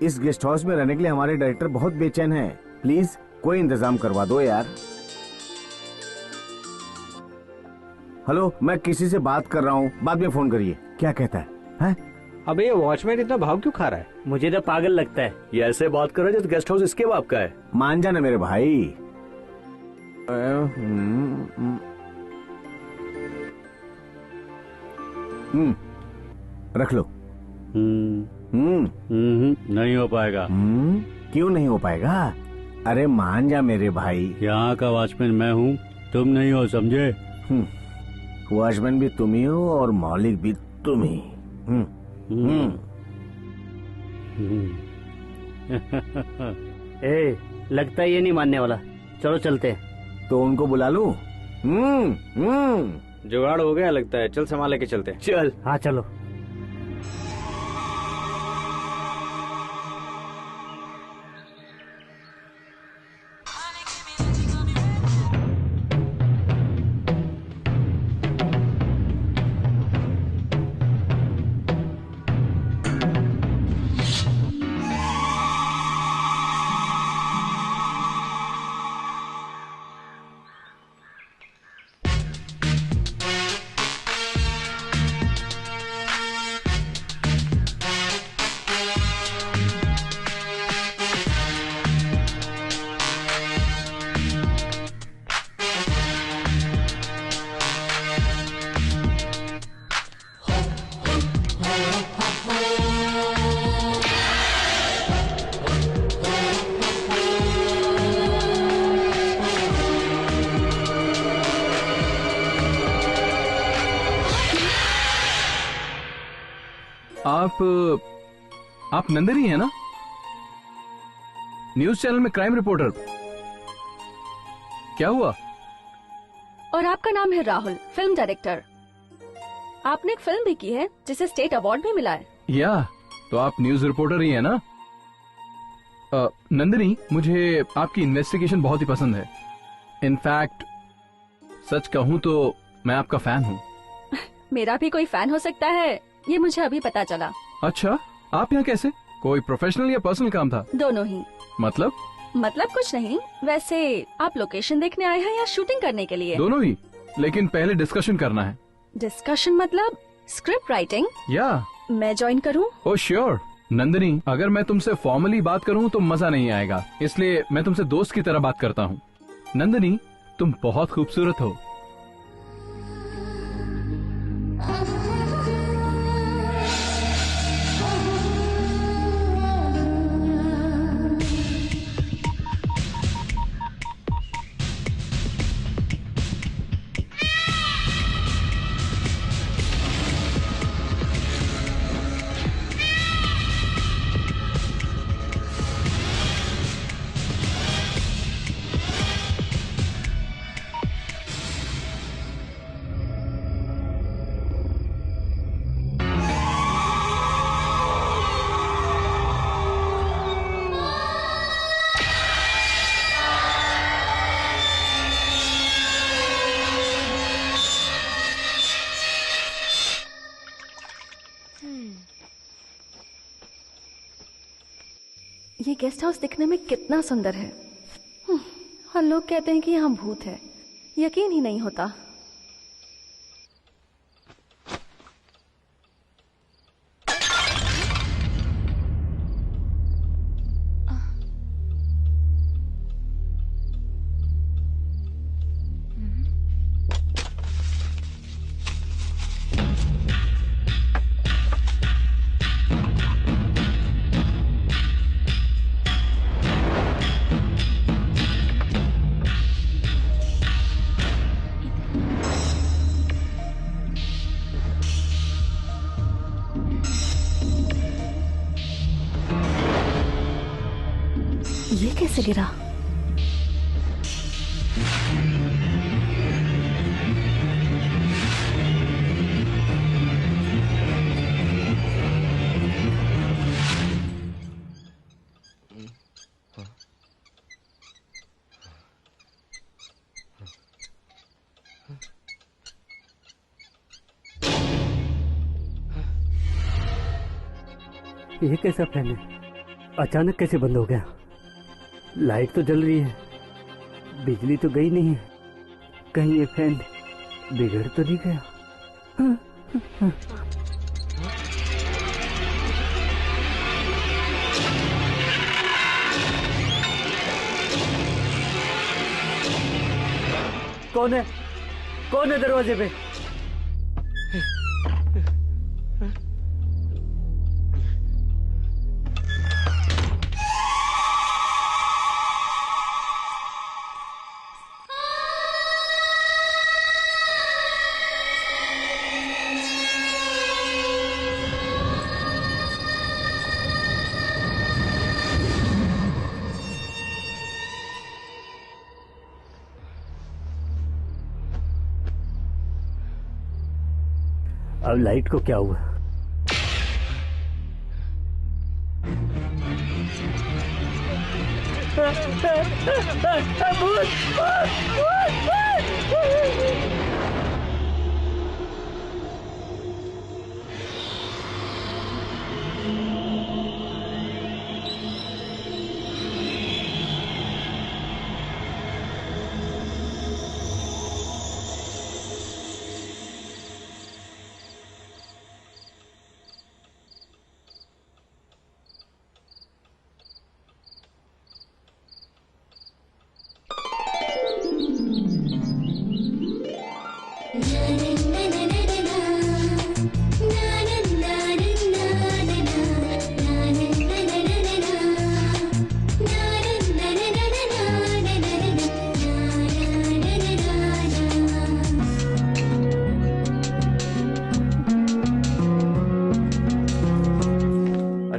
इस गेस्ट हाउस में रहने के लिए हमारे डायरेक्टर बहुत बेचैन हैं। प्लीज कोई इंतजाम करवा दो यार। हेलो, मैं किसी से बात कर रहा हूँ, बाद में फोन करिए। क्या कहता है? अबे ये वॉचमैन इतना भाव क्यों खा रहा है? मुझे तो पागल लगता है। ये ऐसे बात कर रहा है जैसे गेस्ट हाउस इसके बाप का है। मान जाना मेरे भाई। रख लो। नहीं हो पाएगा। क्यों नहीं हो पाएगा? अरे मान जा मेरे भाई। यहाँ का वॉचमैन मैं हूँ, तुम नहीं हो, समझे? वॉचमैन भी तुम ही हो और मालिक भी तुम ही। ए, लगता है ये नहीं मानने वाला। चलो चलते हैं। तो उनको बुला लूं? जुगाड़ हो गया लगता है। चल संभाल के चलते हैं। चल। हाँ चलो। आप नंदिनी है ना? न्यूज चैनल में क्राइम रिपोर्टर। क्या हुआ? और आपका नाम है राहुल, फिल्म डायरेक्टर। आपने एक फिल्म भी की है जिसे स्टेट अवार्ड भी मिला है। या तो आप न्यूज रिपोर्टर ही है ना? नंदिनी, मुझे आपकी इन्वेस्टिगेशन बहुत ही पसंद है। इनफैक्ट सच कहूँ तो मैं आपका फैन हूँ। मेरा भी कोई फैन हो सकता है, ये मुझे अभी पता चला। अच्छा, आप यहाँ कैसे? कोई प्रोफेशनल या पर्सनल काम था? दोनों ही। मतलब कुछ नहीं। वैसे आप लोकेशन देखने आए हैं या शूटिंग करने के लिए? दोनों ही, लेकिन पहले डिस्कशन करना है। डिस्कशन मतलब स्क्रिप्ट राइटिंग? या मैं ज्वाइन करूँ? Oh sure. नंदिनी, अगर मैं तुमसे फॉर्मली बात करूँ तो मजा नहीं आएगा, इसलिए मैं तुमसे दोस्त की तरह बात करता हूँ। नंदिनी, तुम बहुत खूबसूरत हो। ये गेस्ट हाउस दिखने में कितना सुंदर है। और लोग कहते हैं कि यहाँ भूत है, यकीन ही नहीं होता। ये कैसे गिरा? ये कैसा फैन है? अचानक कैसे बंद हो गया? लाइट तो जल रही है, बिजली तो गई नहीं है। कहीं ये फैन बिगड़ तो नहीं गया? कौन है? कौन है दरवाजे पे? अब लाइट को क्या हुआ?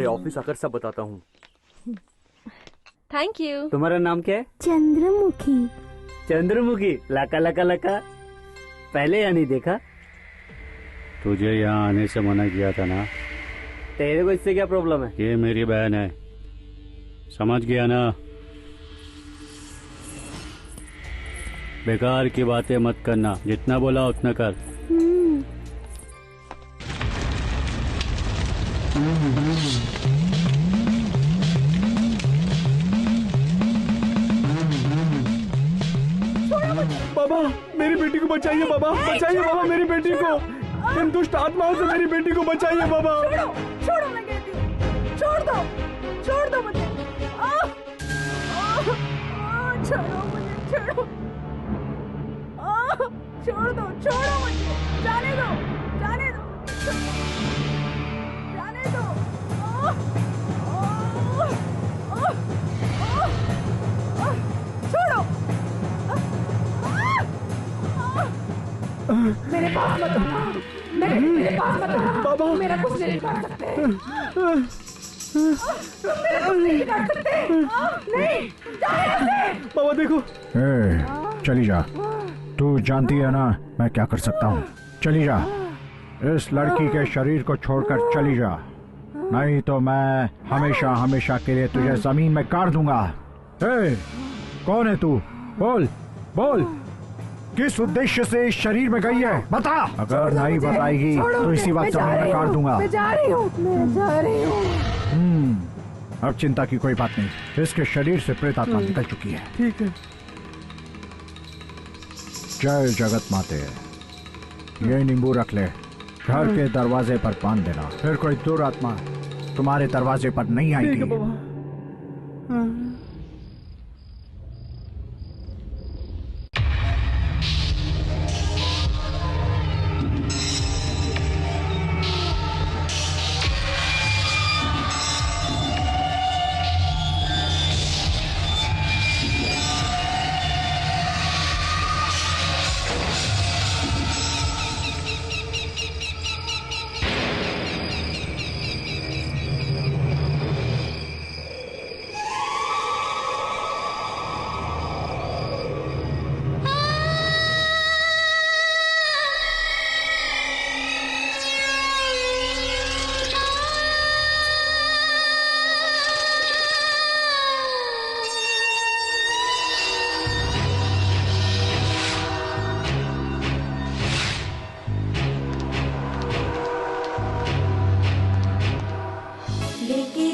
ऑफिस आकर सब बताता हूँ। Thank you. तुम्हारा नाम क्या है? चंद्रमुखी। चंद्रमुखी, लका लका लका। पहले या नहीं देखा? तुझे यहाँ आने से मना किया था ना। तेरे को इससे क्या प्रॉब्लम है? ये मेरी बहन है, समझ गया ना? बेकार की बातें मत करना, जितना बोला उतना कर। बाबा मेरी बेटी को बचाइए बाबा, बचाइए बाबा मेरी बेटी को, इन दुष्ट आत्माओं से मेरी बेटी को बचाइए बाबा। छोड़ो मैं कहती हूँ, छोड़ दो मुझे। छोड़ो मुझे, छोड़ो मुझे, जाने दो। छोड़ो। मेरे पास मत मेरे पास मत बाबा, मेरा कुछ नहीं कर सकते। मेरा कुछ नहीं कर सकते। नहीं, बाबा देखो। चली जा, तू जानती है ना मैं क्या कर सकता हूँ। चली जा, इस लड़की के शरीर को छोड़कर चली जा, नहीं तो मैं हमेशा हमेशा के लिए तुझे जमीन में काट दूंगा। कौन है तू? बोल, किस उद्देश्य से इस शरीर में गई है, बता। अगर नहीं बताएगी तो इसी बात से मैं काट दूंगा। मैं जा रही हूँ। अब चिंता की कोई बात नहीं, इसके शरीर से प्रेत आत्मा निकल चुकी है। ठीक है। जय जगत माते। ये नींबू रख ले, घर के दरवाजे पर बांध देना, फिर कोई दुरात्मा तुम्हारे दरवाजे पर नहीं आएगी। ठीक है बाबा।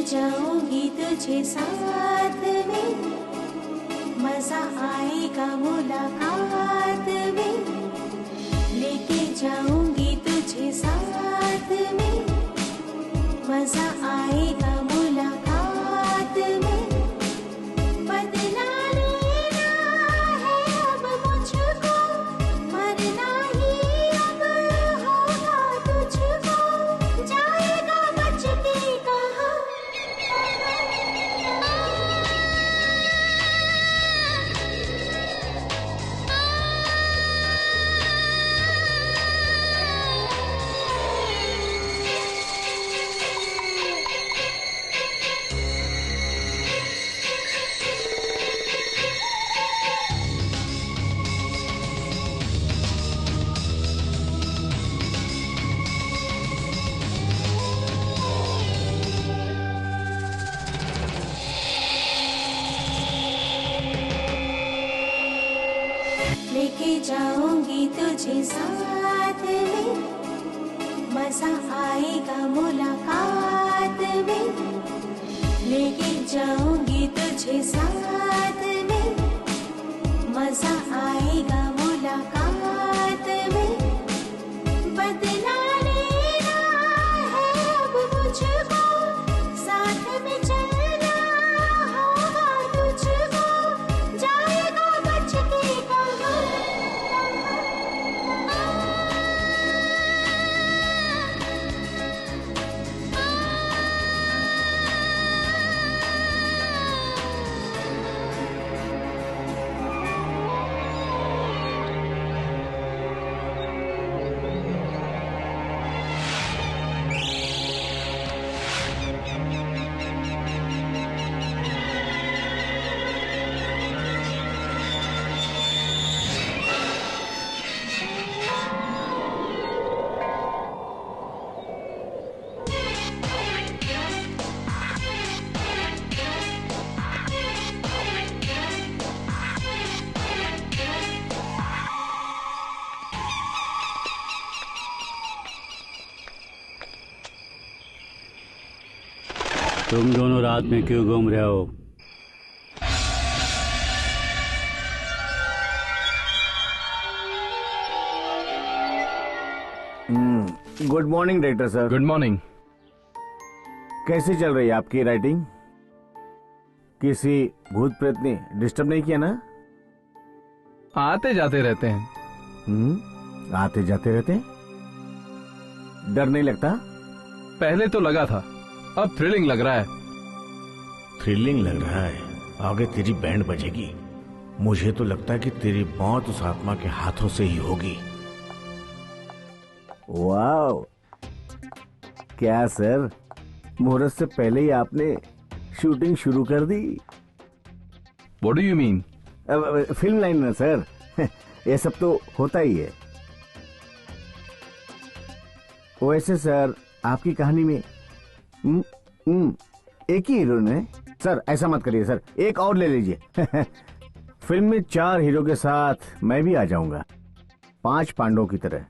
जाऊंगी तुझे साथ में, मजा आएगा मुलाकात में। लेके जाऊंगी तुझे साथ में, मजा आएगा मुलाकात में। बदला लेना है अब मुझको, मरना ही अब होगा तुझको। जाएगा बच के कहाँ, लेके जाऊंगी तुझे साथ में, मजा आएगा मुलाकात में। लेके जाऊंगी तुझे साथ में, मजा आएगा मुलाकात में। बदला लेना है अब मुझको, साथ में चलना होगा तुझको। जाएगा बच के कहाँ, तुम दोनों रात में क्यों घूम रहे हो? Good morning director sir. Good morning. कैसी चल रही है आपकी राइटिंग? किसी भूत प्रेत ने डिस्टर्ब नहीं किया ना? आते जाते रहते हैं। आते जाते रहते? डर नहीं लगता? पहले तो लगा था, अब थ्रिलिंग लग रहा है। थ्रिलिंग लग रहा है? आगे तेरी बैंड बजेगी। मुझे तो लगता है कि तेरी मौत उस आत्मा के हाथों से ही होगी। वाओ, क्या सर, मुहूर्त से पहले ही आपने शूटिंग शुरू कर दी। What do you mean? Film line में सर, ये सब तो होता ही है। वैसे सर, आपकी कहानी में एक ही हीरो है सर। ऐसा मत करिए सर, एक और ले लीजिए। फिल्म में 4 हीरो के साथ मैं भी आ जाऊंगा, 5 पांडवों की तरह।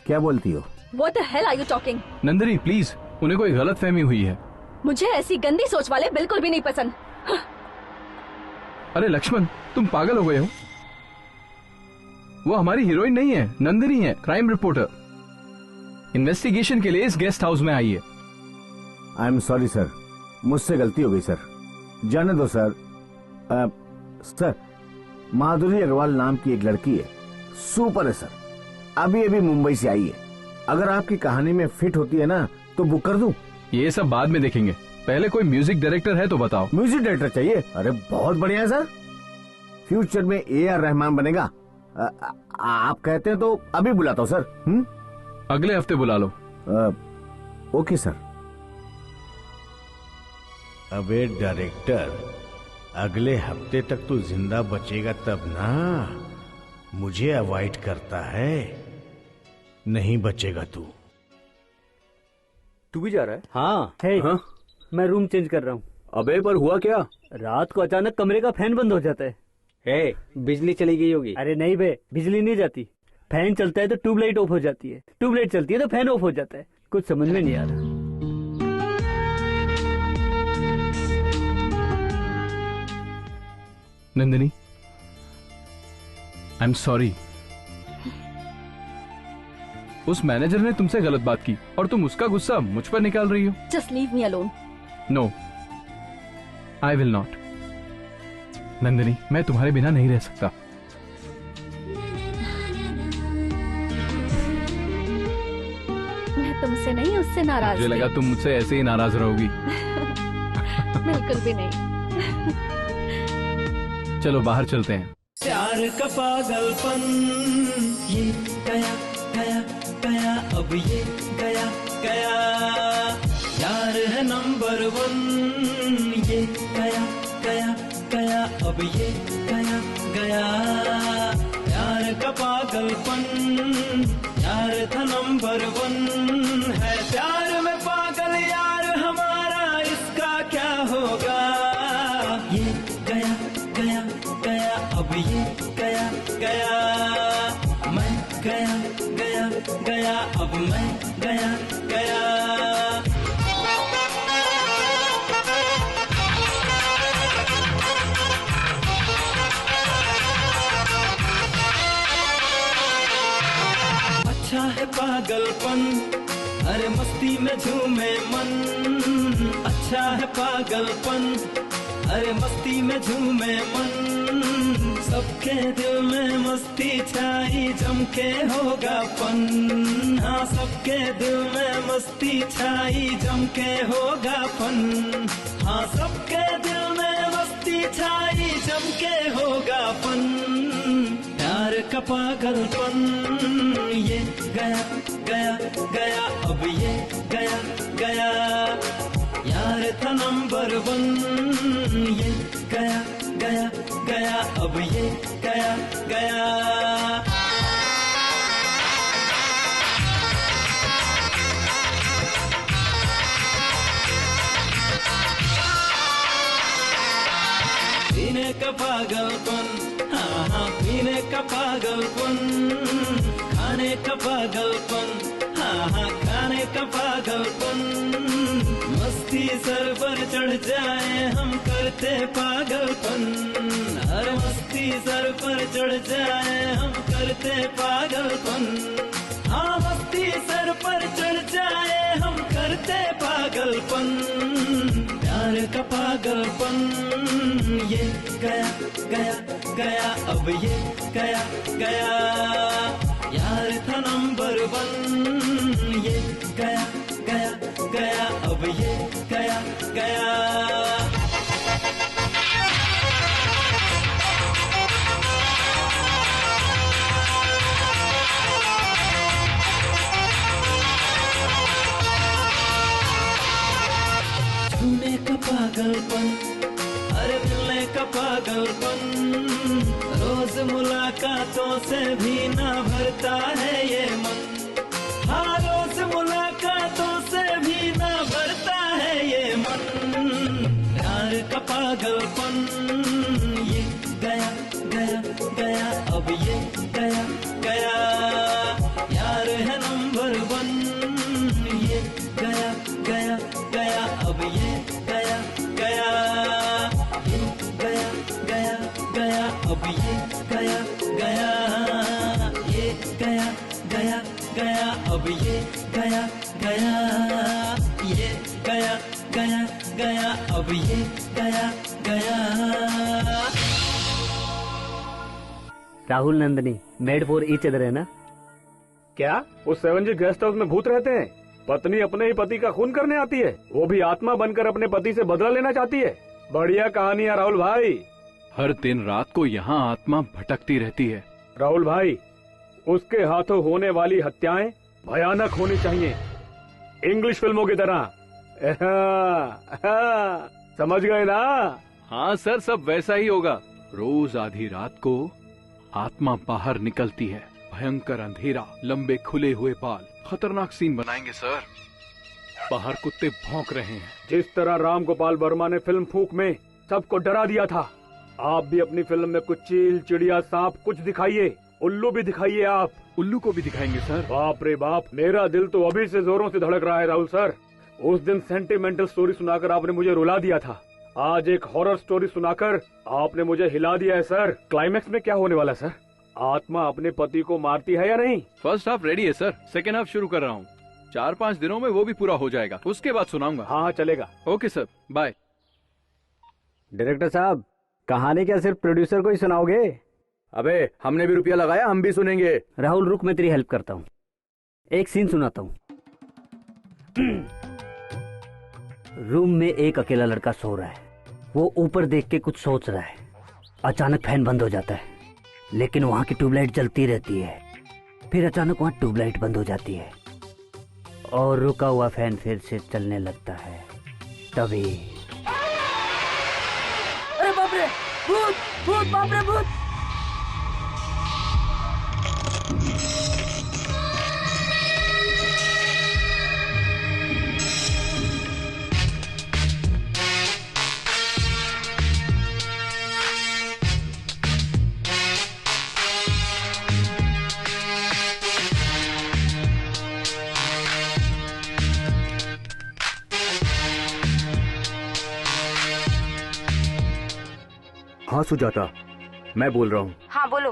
क्या बोलती हो? What the hell are you talking? Nandini please, उन्हें कोई गलत फहमी हुई है। मुझे ऐसी गंदी सोच वाले बिल्कुल भी नहीं पसंद। अरे लक्ष्मण, तुम पागल हो गए हो। वो हमारी हीरोइन नहीं है, नंदिनी है, क्राइम रिपोर्टर। इन्वेस्टिगेशन के लिए इस गेस्ट हाउस में आई है। आई एम सॉरी सर, मुझसे गलती हो गई सर। जाने दो सर। सर, माधुरी अग्रवाल नाम की एक लड़की है, सुपर है सर। अभी अभी मुंबई से आई है। अगर आपकी कहानी में फिट होती है ना तो बुक कर दूं। ये सब बाद में देखेंगे, पहले कोई म्यूजिक डायरेक्टर है तो बताओ। म्यूजिक डायरेक्टर चाहिए? अरे बहुत बढ़िया है सर, फ्यूचर में AR रहमान बनेगा। आप कहते हैं तो अभी बुलाता हूँ सर। अगले हफ्ते बुला लो। Okay sir. अबे डायरेक्टर, अगले हफ्ते तक तू जिंदा बचेगा तब ना। मुझे अवॉइड करता है, नहीं बचेगा तू। तू भी जा रहा है? हाँ। हे, हाँ? मैं रूम चेंज कर रहा हूँ। अबे पर हुआ क्या? रात को अचानक कमरे का फैन बंद हो जाता है। हे, बिजली चली गई होगी। अरे नहीं बे, बिजली नहीं जाती। फैन चलता है तो ट्यूबलाइट ऑफ हो जाती है, ट्यूबलाइट चलती है तो फैन ऑफ हो जाता है। कुछ समझ में नहीं आ रहा। Nandini, I am sorry. उस मैनेजर ने तुमसे गलत बात की और तुम उसका गुस्सा मुझ पर निकाल रही हो। Just leave me alone. No, I will not. Nandini, मैं तुम्हारे बिना नहीं रह सकता। मैं तुमसे नहीं, उससे नाराज। मुझे लगा तुम मुझसे ऐसे ही नाराज रहोगी। बिल्कुल भी नहीं। चलो बाहर चलते हैं। प्यार का पागलपन ये गया गया गया, अब ये गया गया। यार है नंबर 1 ये गया गया गया, अब ये गया गया। यार का पागलपन, यार था नंबर 1। है प्यार में पागल यार हमारा, इसका क्या होगा। ये गया गया गया, अब ये गया गया। मैं गया गया गया, अब मैं गया गया। अच्छा है पागलपन, अरे मस्ती में झूमे मन। अच्छा है पागलपन, अरे मस्ती में झूमे मन। सबके दिल में मस्ती छाई, जम के होगा फन। हाँ, सबके दिल में मस्ती छाई, जम के होगा फन। हाँ, सबके दिल में मस्ती छाई, जम के होगा फन। प्यार का पागलपन ये गया गया गया, अब ये गया गया। यार था नंबर 1 ये गया गया गया, अब ये गया गया। पीने का पागलपन, हाँ हाँ पीने का पागलपन। खाने का पागलपन, हाँ हाँ खाने का पागलपन। मस्ती सर पर चढ़ जाए हम करते पागलपन। हर मस्ती सर पर चढ़ जाए हम करते पागलपन। हाँ, मस्ती सर पर चढ़ जाए हम करते पागलपन। प्यार का पागलपन ये गया गया गया, अब ये गया गया। यार था नंबर 1 ये गया गया गया, अब ये गया गया। छूने का पागलपन, अरे मिलने का पागलपन। रोज मुलाकातों से भी ना भरता है ये मन। हाँ, रोज मुलाकातों से भी ना भरता है ये मन। प्यार का पागलपन ये गया गया गया, अब ये गया गया। यार है नंबर 1 ये गया गया गया, अब ये अब ये गया गया, ये गया गया गया, अब ये गया गया, ये गया गया गया, अब ये गया गया। Rahul Nandini made for each other है ना? क्या उस 7G गेस्ट हाउस में भूत रहते हैं? पत्नी अपने ही पति का खून करने आती है, वो भी आत्मा बनकर अपने पति से बदला लेना चाहती है। बढ़िया कहानी है राहुल भाई। हर दिन रात को यहाँ आत्मा भटकती रहती है। राहुल भाई, उसके हाथों होने वाली हत्याएं भयानक होनी चाहिए, इंग्लिश फिल्मों की तरह। समझ गए ना? हाँ सर, सब वैसा ही होगा। रोज आधी रात को आत्मा बाहर निकलती है, भयंकर अंधेरा, लंबे खुले हुए बाल, खतरनाक सीन बनाएंगे सर। बाहर कुत्ते भौंक रहे हैं। जिस तरह राम गोपाल वर्मा ने फिल्म फूंक में सबको डरा दिया था, आप भी अपनी फिल्म में कुछ चील, चिड़िया, सांप कुछ दिखाइए, उल्लू भी दिखाइए। आप उल्लू को भी दिखाएंगे सर? बाप रे बाप, मेरा दिल तो अभी से जोरों से धड़क रहा है राहुल सर। उस दिन सेंटिमेंटल स्टोरी सुनाकर आपने मुझे रुला दिया था, आज एक हॉरर स्टोरी सुनाकर आपने मुझे हिला दिया है सर। क्लाइमेक्स में क्या होने वाला सर? आत्मा अपने पति को मारती है या नहीं? फर्स्ट हाफ रेडी है सर, सेकेंड हाफ शुरू कर रहा हूँ। 4-5 दिनों में वो भी पूरा हो जाएगा, उसके बाद सुनाऊंगा। हाँ चलेगा। Okay sir, bye. डायरेक्टर साहब, कहानी क्या सिर्फ प्रोड्यूसर को ही सुनाओगे? अबे हमने भी रुपया लगाया, हम भी सुनेंगे। राहुल रुक, मैं तेरी हेल्प करता हूँ। एक सीन सुनाता हूँ। रूम में एक अकेला लड़का सो रहा है, वो ऊपर देख के कुछ सोच रहा है। अचानक फैन बंद हो जाता है, लेकिन वहां की ट्यूबलाइट जलती रहती है। फिर अचानक वहां ट्यूबलाइट बंद हो जाती है और रुका हुआ फैन फिर से चलने लगता है। तभी अरे बाप रे, भूत भूत, बाप रे भूत। हाँ सुजाता, मैं बोल रहा हूँ। हाँ बोलो।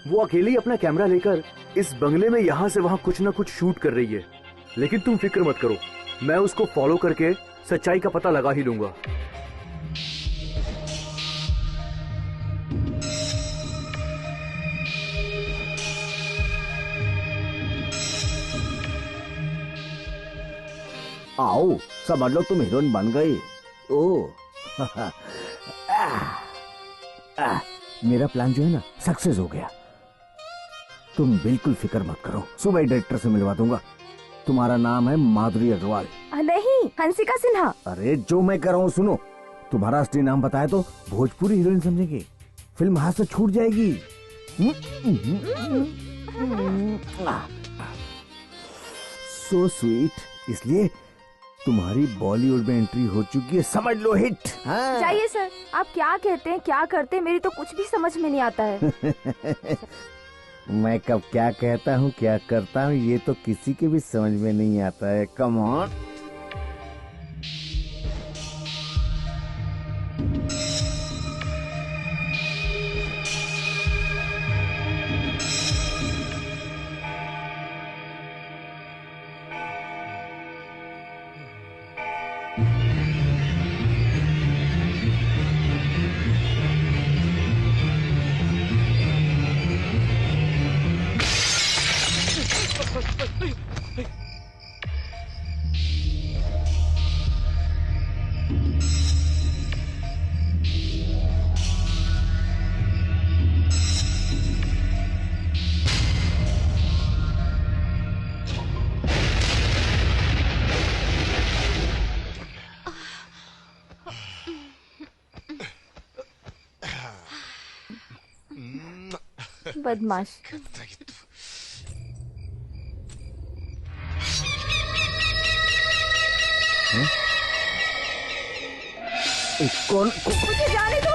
वो अकेली अपना कैमरा लेकर इस बंगले में यहाँ से वहाँ कुछ न कुछ शूट कर रही है, लेकिन तुम फिक्र मत करो, मैं उसको फॉलो करके सच्चाई का पता लगा ही लूंगा। आओ, समझ लो तुम हीरोइन बन गई। ओ मेरा प्लान जो है ना सक्सेस हो गया। तुम बिल्कुल फिक्र मत करो, सुबह डायरेक्टर से मिलवा दूंगा। तुम्हारा नाम है माधुरी अग्रवाल। नहीं, हंसिका सिन्हा। अरे जो मैं कह रहा हूँ सुनो, तुम्हारा असली नाम बताया तो भोजपुरी हीरोइन समझेंगे, फिल्म हाथ से छूट जाएगी। सो स्वीट, इसलिए तुम्हारी बॉलीवुड में एंट्री हो चुकी है, समझ लो हिट। हाँ। चाहिए सर, आप क्या कहते हैं क्या करते हैं, मेरी तो कुछ भी समझ में नहीं आता है। मैं कब क्या कहता हूँ क्या करता हूँ ये तो किसी के भी समझ में नहीं आता है। Come on. बदमाश। कौन? मुझे जाने दो।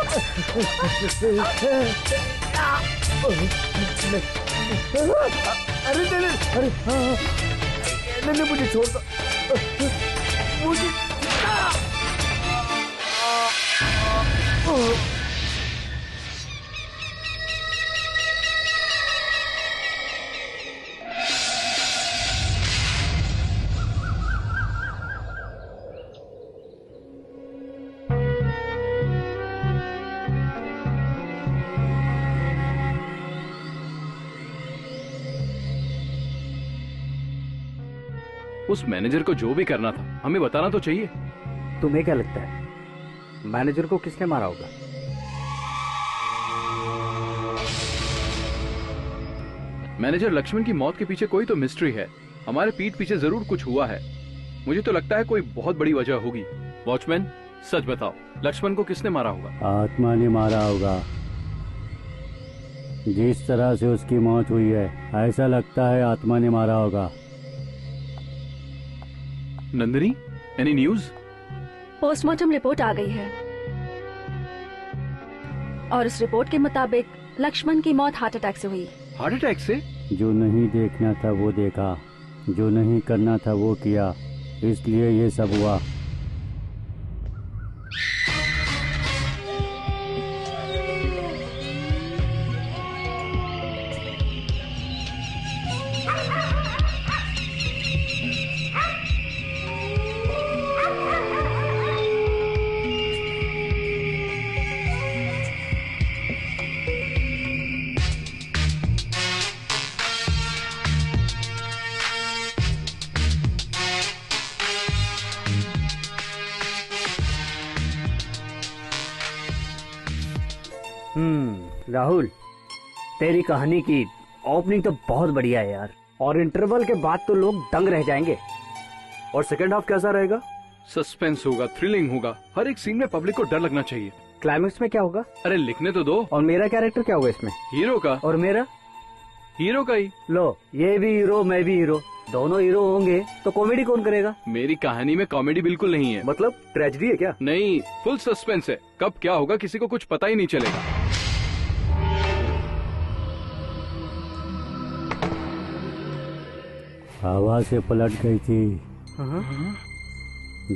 अरे नहीं, अरे नहीं, मुझे छोड़ दो, मुझे उस मैनेजर को जो भी करना था हमें बताना तो चाहिए। तुम्हें क्या लगता है मैनेजर को किसने मारा होगा? मैनेजर लक्ष्मण की मौत के पीछे कोई तो मिस्ट्री है। हमारे पीठ पीछे जरूर कुछ हुआ है। मुझे तो लगता है कोई बहुत बड़ी वजह होगी। वॉचमैन सच बताओ, लक्ष्मण को किसने मारा होगा? आत्मा ने मारा होगा। जिस तरह से उसकी मौत हुई है ऐसा लगता है आत्मा ने मारा होगा। Nandini, any news? Postmortem report आ गई है और उस रिपोर्ट के मुताबिक लक्ष्मण की मौत हार्ट अटैक से हुई। हार्ट अटैक से? जो नहीं देखना था वो देखा, जो नहीं करना था वो किया, इसलिए ये सब हुआ। राहुल, तेरी कहानी की ओपनिंग तो बहुत बढ़िया है यार, और इंटरवल के बाद तो लोग दंग रह जाएंगे। और सेकंड हाफ कैसा रहेगा? सस्पेंस होगा, थ्रिलिंग होगा, हर एक सीन में पब्लिक को डर लगना चाहिए। क्लाइमेक्स में क्या होगा? अरे लिखने तो दो। और मेरा कैरेक्टर क्या होगा इसमें? हीरो का। और मेरा? हीरो का ही। लो, ये भी हीरो, मैं भी हीरो, दोनों हीरो होंगे तो कॉमेडी कौन करेगा? मेरी कहानी में कॉमेडी बिल्कुल नहीं है। मतलब ट्रेजेडी है क्या? नहीं, फुल सस्पेंस है। कब क्या होगा किसी को कुछ पता ही नहीं चलेगा। हवा से पलट गई थी।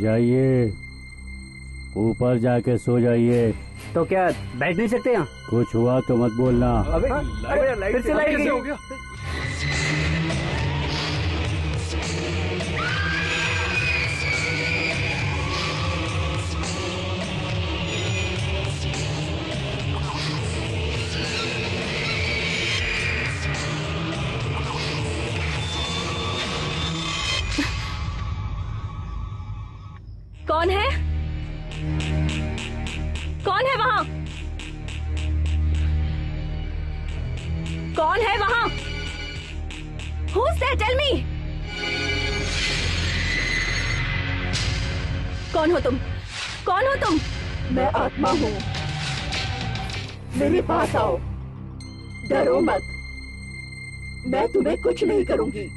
जाइए ऊपर जाके सो जाइए। तो क्या बैठ नहीं सकते यहाँ? कुछ हुआ तो मत बोलना। अबे फिर से लाइट कैसे हो गया? कौन है? कौन है वहां? कौन है वहां? Who's there? Tell me. कौन हो तुम? कौन हो तुम? मैं आत्मा हूँ, मेरे पास आओ, डरो मत, मैं तुम्हें कुछ नहीं करूंगी।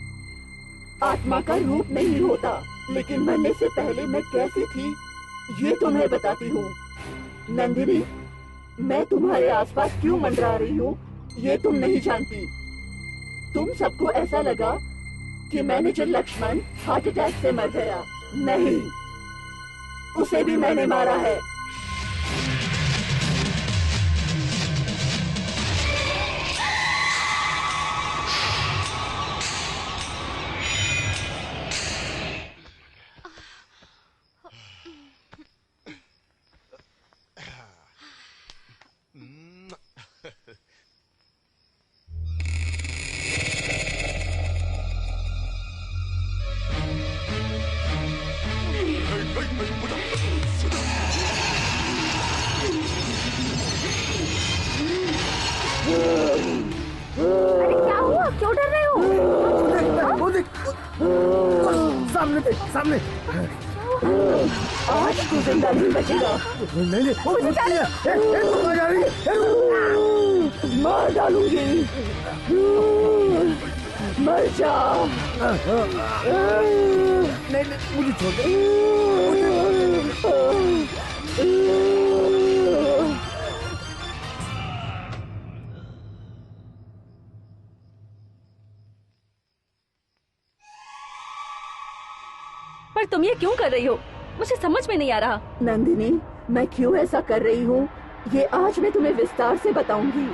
आत्मा का रूप नहीं होता, लेकिन मरने से पहले मैं कैसी थी ये तुम्हें बताती हूँ। नंदिनी, मैं तुम्हारे आसपास क्यों मंडरा रही हूँ ये तुम नहीं जानती। तुम सबको ऐसा लगा कि मैनेजर लक्ष्मण हार्ट अटैक से मर गया। नहीं, उसे भी मैंने मारा है। अरे क्या हुआ? क्यों डर रहे हो? वो देख, सामने देख, सामने। आज तू जिंदा नहीं बचेगा। नहीं, वो कुत्ती है। तुम आ जा रही है। मार डालूंगी, मर जा। नहीं, मुझे छोड़ दे। पर तुम ये क्यों कर रही हो? मुझे समझ में नहीं आ रहा। नंदिनी, मैं क्यों ऐसा कर रही हूँ ये आज मैं तुम्हें विस्तार से बताऊंगी।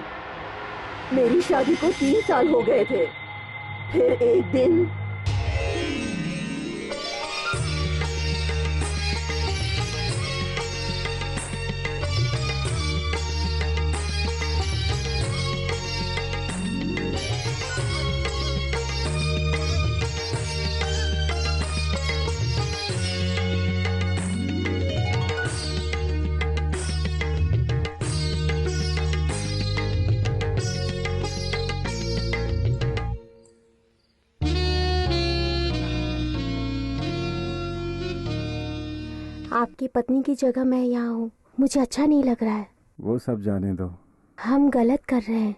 मेरी शादी को 3 साल हो गए थे। फिर एक दिन आपकी पत्नी की जगह मैं यहाँ हूँ, मुझे अच्छा नहीं लग रहा है। वो सब जाने दो, हम गलत कर रहे हैं।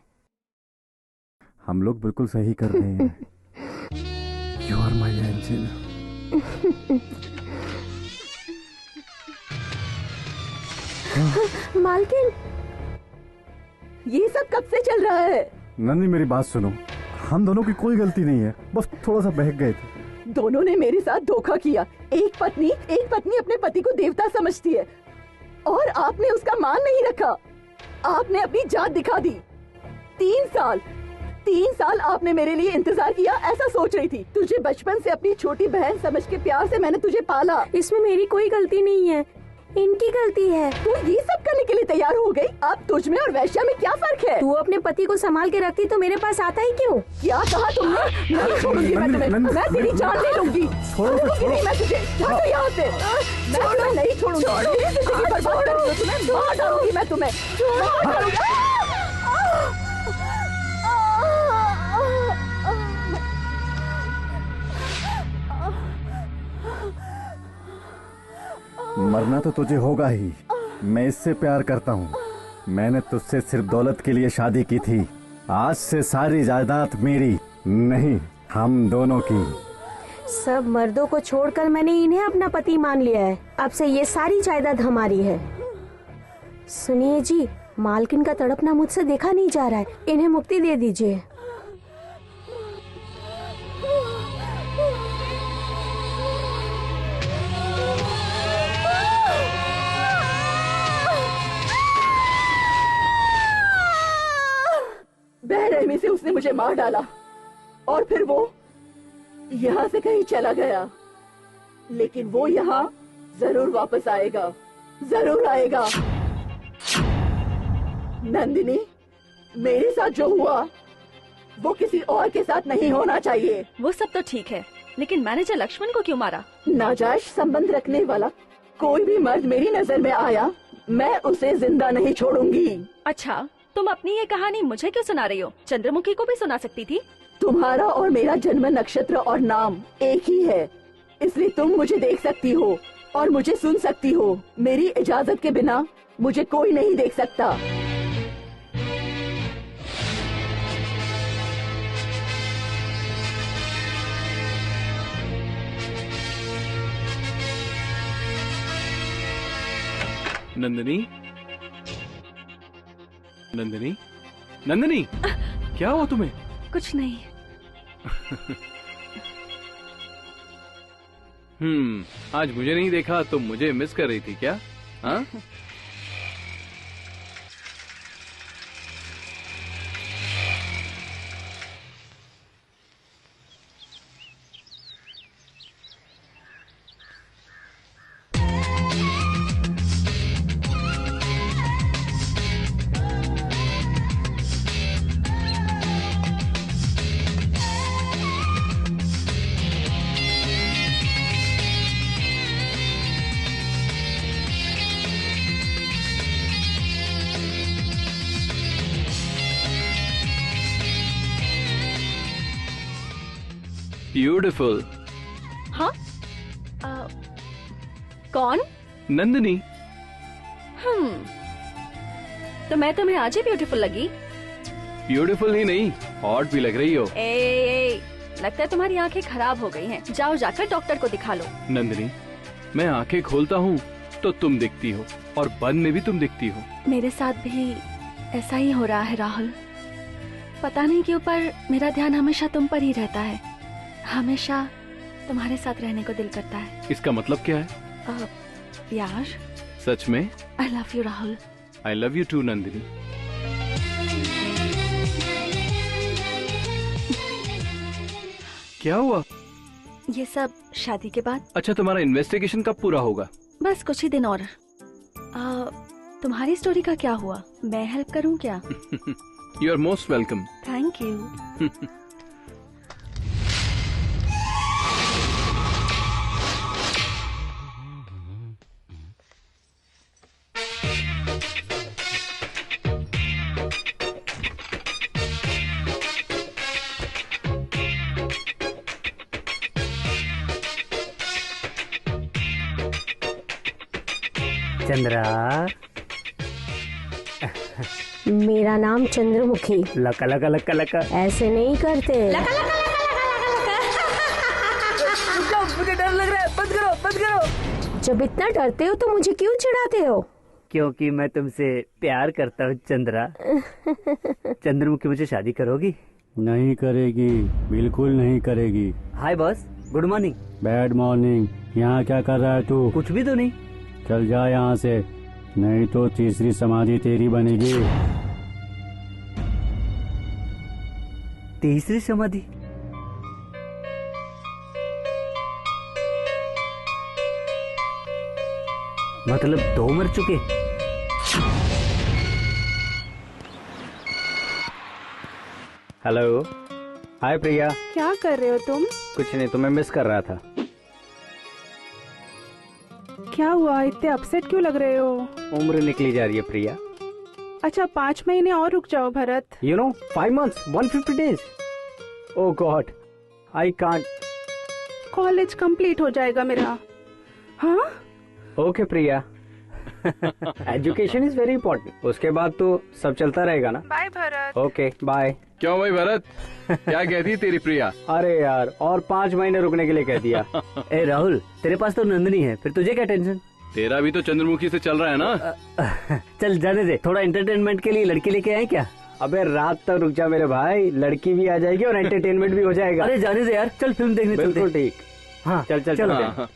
हम लोग बिल्कुल सही कर रहे हैं। You are my angel. मालकिन, ये सब कब से चल रहा है? नंदी मेरी बात सुनो, हम दोनों की कोई गलती नहीं है, बस थोड़ा सा बहक गए थे। दोनों ने मेरे साथ धोखा किया। एक पत्नी अपने पति को देवता समझती है और आपने उसका मान नहीं रखा। आपने अपनी जात दिखा दी। 3 साल आपने मेरे लिए इंतजार किया, ऐसा सोच रही थी। तुझे बचपन से अपनी छोटी बहन समझ के प्यार से मैंने तुझे पाला। इसमें मेरी कोई गलती नहीं है, इनकी गलती है। तू ये सब करने के लिए तैयार हो गई? अब तुझ में और वैश्या में क्या फर्क है? तू अपने पति को संभाल के रखती तो मेरे पास आता ही क्यों? क्या कहा तुमने? नहीं छोड़ूंगी मैं तुम्हें, मैं तेरी जान ले लूंगी। छोड़ूंगी नहीं मैं तुझे, हटो यहाँ से। मैं तुम्हें नहीं छोड़ूंगी, मेरी जिंदगी बर्बाद करूंगी तुम्हें, मार डालूंगी मैं तुम्हें, मार डालूंगी। मरना तो तुझे होगा ही। मैं इससे प्यार करता हूँ। मैंने तुझसे सिर्फ दौलत के लिए शादी की थी। आज से सारी जायदाद मेरी नहीं, हम दोनों की। सब मर्दों को छोड़कर मैंने इन्हें अपना पति मान लिया है। अब से ये सारी जायदाद हमारी है। सुनिए जी, मालकिन का तड़पना मुझसे देखा नहीं जा रहा है, इन्हें मुक्ति दे दीजिए। बेरहमी से उसने मुझे मार डाला और फिर वो यहाँ से कहीं चला गया, लेकिन वो यहाँ जरूर वापस आएगा, जरूर आएगा। नंदिनी, मेरे साथ जो हुआ वो किसी और के साथ नहीं होना चाहिए। वो सब तो ठीक है, लेकिन मैनेजर लक्ष्मण को क्यों मारा? नाजायज संबंध रखने वाला कोई भी मर्द मेरी नजर में आया, मैं उसे जिंदा नहीं छोड़ूंगी। अच्छा, तुम अपनी ये कहानी मुझे क्यों सुना रही हो? चंद्रमुखी को भी सुना सकती थी। तुम्हारा और मेरा जन्म नक्षत्र और नाम एक ही है, इसलिए तुम मुझे देख सकती हो और मुझे सुन सकती हो। मेरी इजाजत के बिना मुझे कोई नहीं देख सकता। नंदिनी, नंदिनी, नंदिनी, क्या हुआ तुम्हें? कुछ नहीं। आज मुझे नहीं देखा तो मुझे मिस कर रही थी क्या? हाँ? ब्यूटिफुल। हाँ? कौन? नंदिनी। तो मैं तुम्हें आज ही ब्यूटीफुल लगी? ब्यूटीफुल ही नहीं, हॉट भी लग रही हो। लगता है तुम्हारी आंखें खराब हो गई हैं। जाओ जाकर डॉक्टर को दिखा लो। नंदिनी, मैं आंखें खोलता हूँ तो तुम दिखती हो और बंद में भी तुम दिखती हो। मेरे साथ भी ऐसा ही हो रहा है राहुल। पता नहीं क्यों पर मेरा ध्यान हमेशा तुम पर ही रहता है। हमेशा तुम्हारे साथ रहने को दिल करता है। इसका मतलब क्या है? यार सच में? I love you Rahul. I love you too Nandini. क्या हुआ? ये सब शादी के बाद। अच्छा, तुम्हारा इन्वेस्टिगेशन कब पूरा होगा? बस कुछ ही दिन और। तुम्हारी स्टोरी का क्या हुआ? मैं हेल्प करूं क्या? You are most welcome. Thank you. Chandra. मेरा नाम चंद्रमुखी। लका लका लका लका। ऐसे नहीं करते। मुझे डर लग रहा है, बंद करो बंद करो। जब इतना डरते हो तो मुझे क्यों चिढ़ाते हो? क्योंकि मैं तुमसे प्यार करता हूँ चंद्रा। चंद्रमुखी, मुझे शादी करोगी? नहीं करेगी, बिल्कुल नहीं करेगी। Hi boss, good morning. Bad morning. यहाँ क्या कर रहा है तू? कुछ भी तो नहीं। चल जा यहाँ से, नहीं तो तीसरी समाधि तेरी बनेगी। तीसरी समाधि? मतलब 2 मर चुके? हेलो, हाय प्रिया। क्या कर रहे हो तुम? कुछ नहीं, तुम्हें मिस कर रहा था। क्या हुआ, इतने अपसेट क्यों लग रहे हो? उम्र निकली जा रही है प्रिया। अच्छा 5 महीने और रुक जाओ Bharat. You know 5 months 150 days। Oh god, I can't. College complete हो जाएगा मेरा। हाँ okay Priya. Education is very important, उसके बाद तो सब चलता रहेगा ना। बाय भरत। Okay bye. क्यों भाई भरत, क्या कहती है तेरी प्रिया? अरे यार, और 5 महीने रुकने के लिए कह दिया। ए राहुल, तेरे पास तो नंदनी है, फिर तुझे क्या टेंशन? तेरा भी तो चंद्रमुखी से चल रहा है ना। चल जाने दे, थोड़ा एंटरटेनमेंट के लिए लड़की लेके आए क्या? अबे रात तक रुक जा मेरे भाई, लड़की भी आ जाएगी और एंटरटेनमेंट भी हो जाएगा। अरे जाने दे यार, चल फिल्म देखने चलते। बिल्कुल ठीक। हाँ चल चल चलो। चल।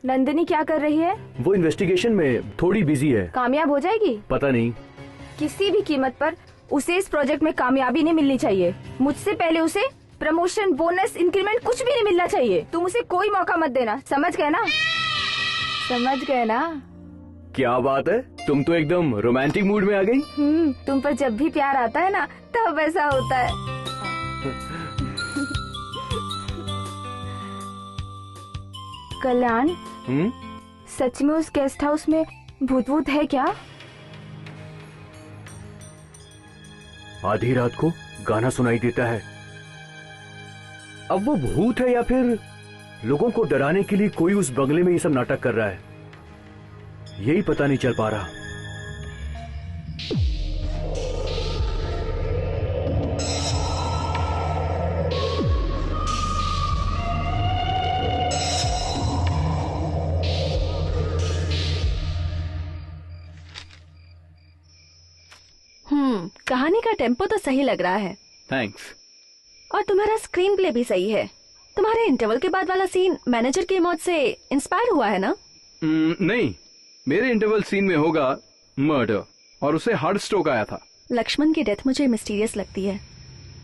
नंदिनी क्या कर रही है? वो इन्वेस्टिगेशन में थोड़ी बिजी है। कामयाब हो जाएगी? पता नहीं। किसी भी कीमत पर उसे इस प्रोजेक्ट में कामयाबी नहीं मिलनी चाहिए। मुझसे पहले उसे प्रमोशन, बोनस, इंक्रीमेंट कुछ भी नहीं मिलना चाहिए। तुम उसे कोई मौका मत देना, समझ गए ना? समझ गए ना? क्या बात है, तुम तो एकदम रोमांटिक मूड में आ गई। तुम पर जब भी प्यार आता है ना तब ऐसा होता है। कल्याण, सच में उस गेस्ट हाउस में भूत वूत है क्या? आधी रात को गाना सुनाई देता है। अब वो भूत है या फिर लोगों को डराने के लिए कोई उस बंगले में ये सब नाटक कर रहा है, यही पता नहीं चल पा रहा। कहानी का टेम्पो तो सही लग रहा है। थैंक्स। और तुम्हारा स्क्रीन प्ले भी सही है। तुम्हारे इंटरवल के बाद वाला सीन मैनेजर की मौत से इंस्पायर हुआ है ना? नहीं, मेरे इंटरवल सीन में होगा मर्डर और उसे हार्ट स्ट्रोक आया था। लक्ष्मण की डेथ मुझे मिस्टीरियस लगती है।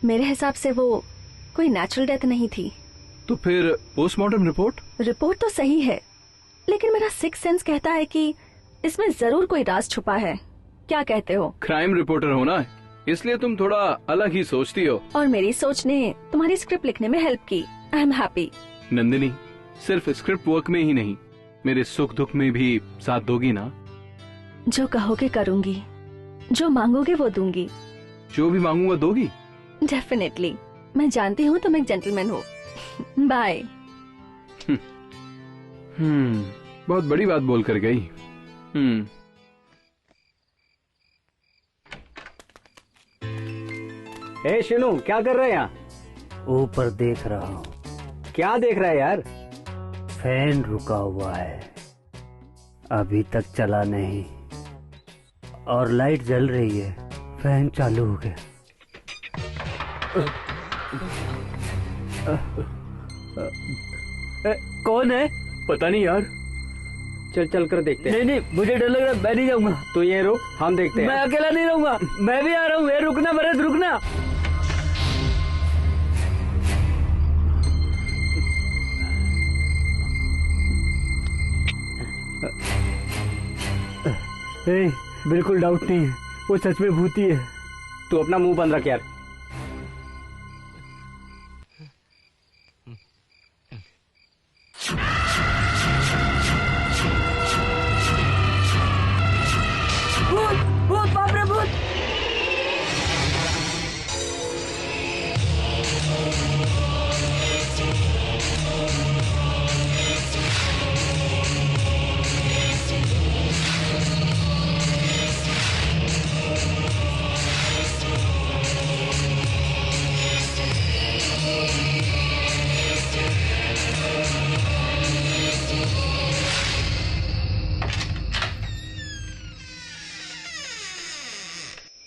मेरे हिसाब से वो कोई नेचुरल डेथ नहीं थी। तो फिर पोस्टमार्टम रिपोर्ट तो सही है, लेकिन मेरा सिक्स सेंस कहता है कि इसमें जरूर कोई राज छुपा है। क्या कहते हो? क्राइम रिपोर्टर हो ना, इसलिए तुम थोड़ा अलग ही सोचती हो। और मेरी सोच ने तुम्हारी स्क्रिप्ट लिखने में हेल्प की। I am happy. नंदिनी, सिर्फ स्क्रिप्ट वर्क में ही नहीं, मेरे सुख दुख में भी साथ दोगी ना? जो कहोगे करूंगी, जो मांगोगे वो दूंगी। जो भी मांगूंगा दोगी? डेफिनेटली। मैं जानती हूँ तुम एक जेंटलमैन हो। बाय। बहुत बड़ी बात बोल कर गई। ए शिनू, क्या कर रहे हैं यहाँ? ऊपर देख रहा हूँ। क्या देख रहा है यार? फैन रुका हुआ है, अभी तक चला नहीं, और लाइट जल रही है, फैन चालू हो गया। कौन है? पता नहीं यार। चल चल कर देखते हैं। नहीं, मुझे डर लग रहा है, मैं नहीं जाऊंगा। तो ये रुक, हम देखते हैं। मैं अकेला नहीं रहूंगा, मैं भी आ रहा हूँ। रुकना भरत, रुकना। बिल्कुल डाउट नहीं है, वो सच में भूती है। तू अपना मुंह बंद रख यार। भूत भूत बाप रे भूत।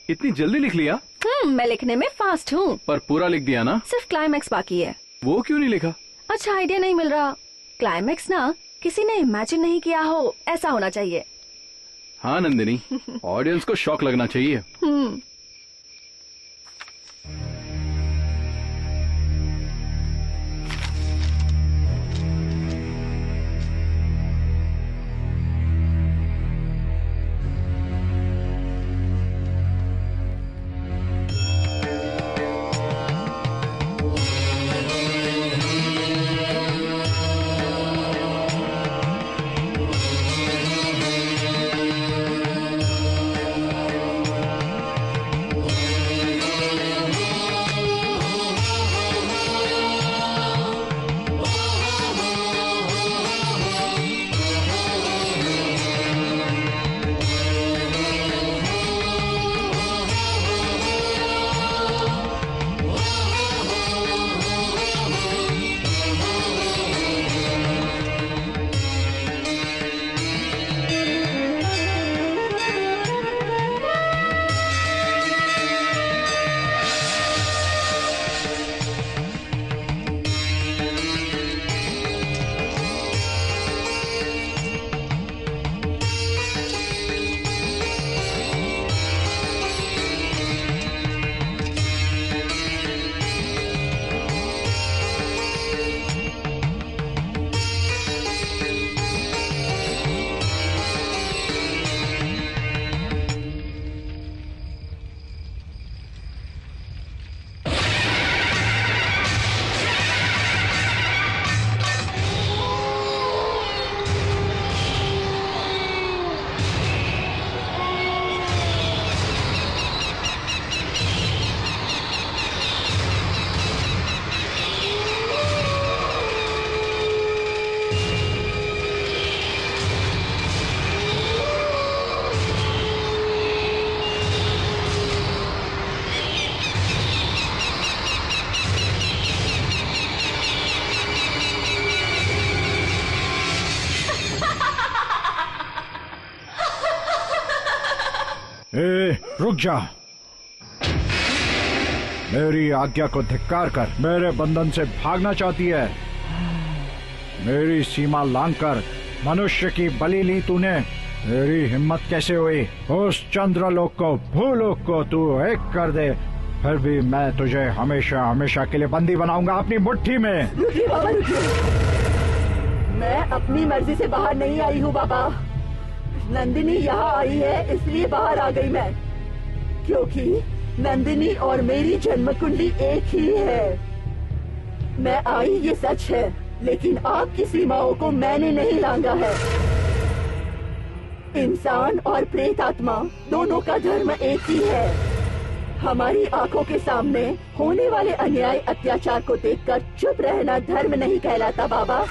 इतनी जल्दी लिख लिया? मैं लिखने में फास्ट हूँ। पर पूरा लिख दिया ना? सिर्फ क्लाइमैक्स बाकी है। वो क्यों नहीं लिखा? अच्छा आइडिया नहीं मिल रहा। क्लाइमैक्स ना किसी ने इमेजिन नहीं किया हो, ऐसा होना चाहिए। हाँ नंदिनी, ऑडियंस को शॉक लगना चाहिए। रुक जा। मेरी आज्ञा को धिक्कार कर मेरे बंधन से भागना चाहती है। मेरी सीमा लांघकर मनुष्य की बलि ली तूने। तेरी हिम्मत कैसे हुई? उस चंद्रलोक को भूलोक को तू एक कर दे, फिर भी मैं तुझे हमेशा हमेशा के लिए बंदी बनाऊंगा अपनी मुट्ठी में। रुकिए बाबा रुकिए, मैं अपनी मर्जी से बाहर नहीं आई हूँ बाबा। नंदिनी यहाँ आई है इसलिए बाहर आ गई मैं, क्योंकि नंदिनी और मेरी जन्म कुंडली एक ही है। मैं आई ये सच है, लेकिन आपकी सीमाओं को मैंने नहीं लांघा है। इंसान और प्रेत आत्मा दोनों का धर्म एक ही है। हमारी आंखों के सामने होने वाले अन्याय अत्याचार को देखकर चुप रहना धर्म नहीं कहलाता बाबा।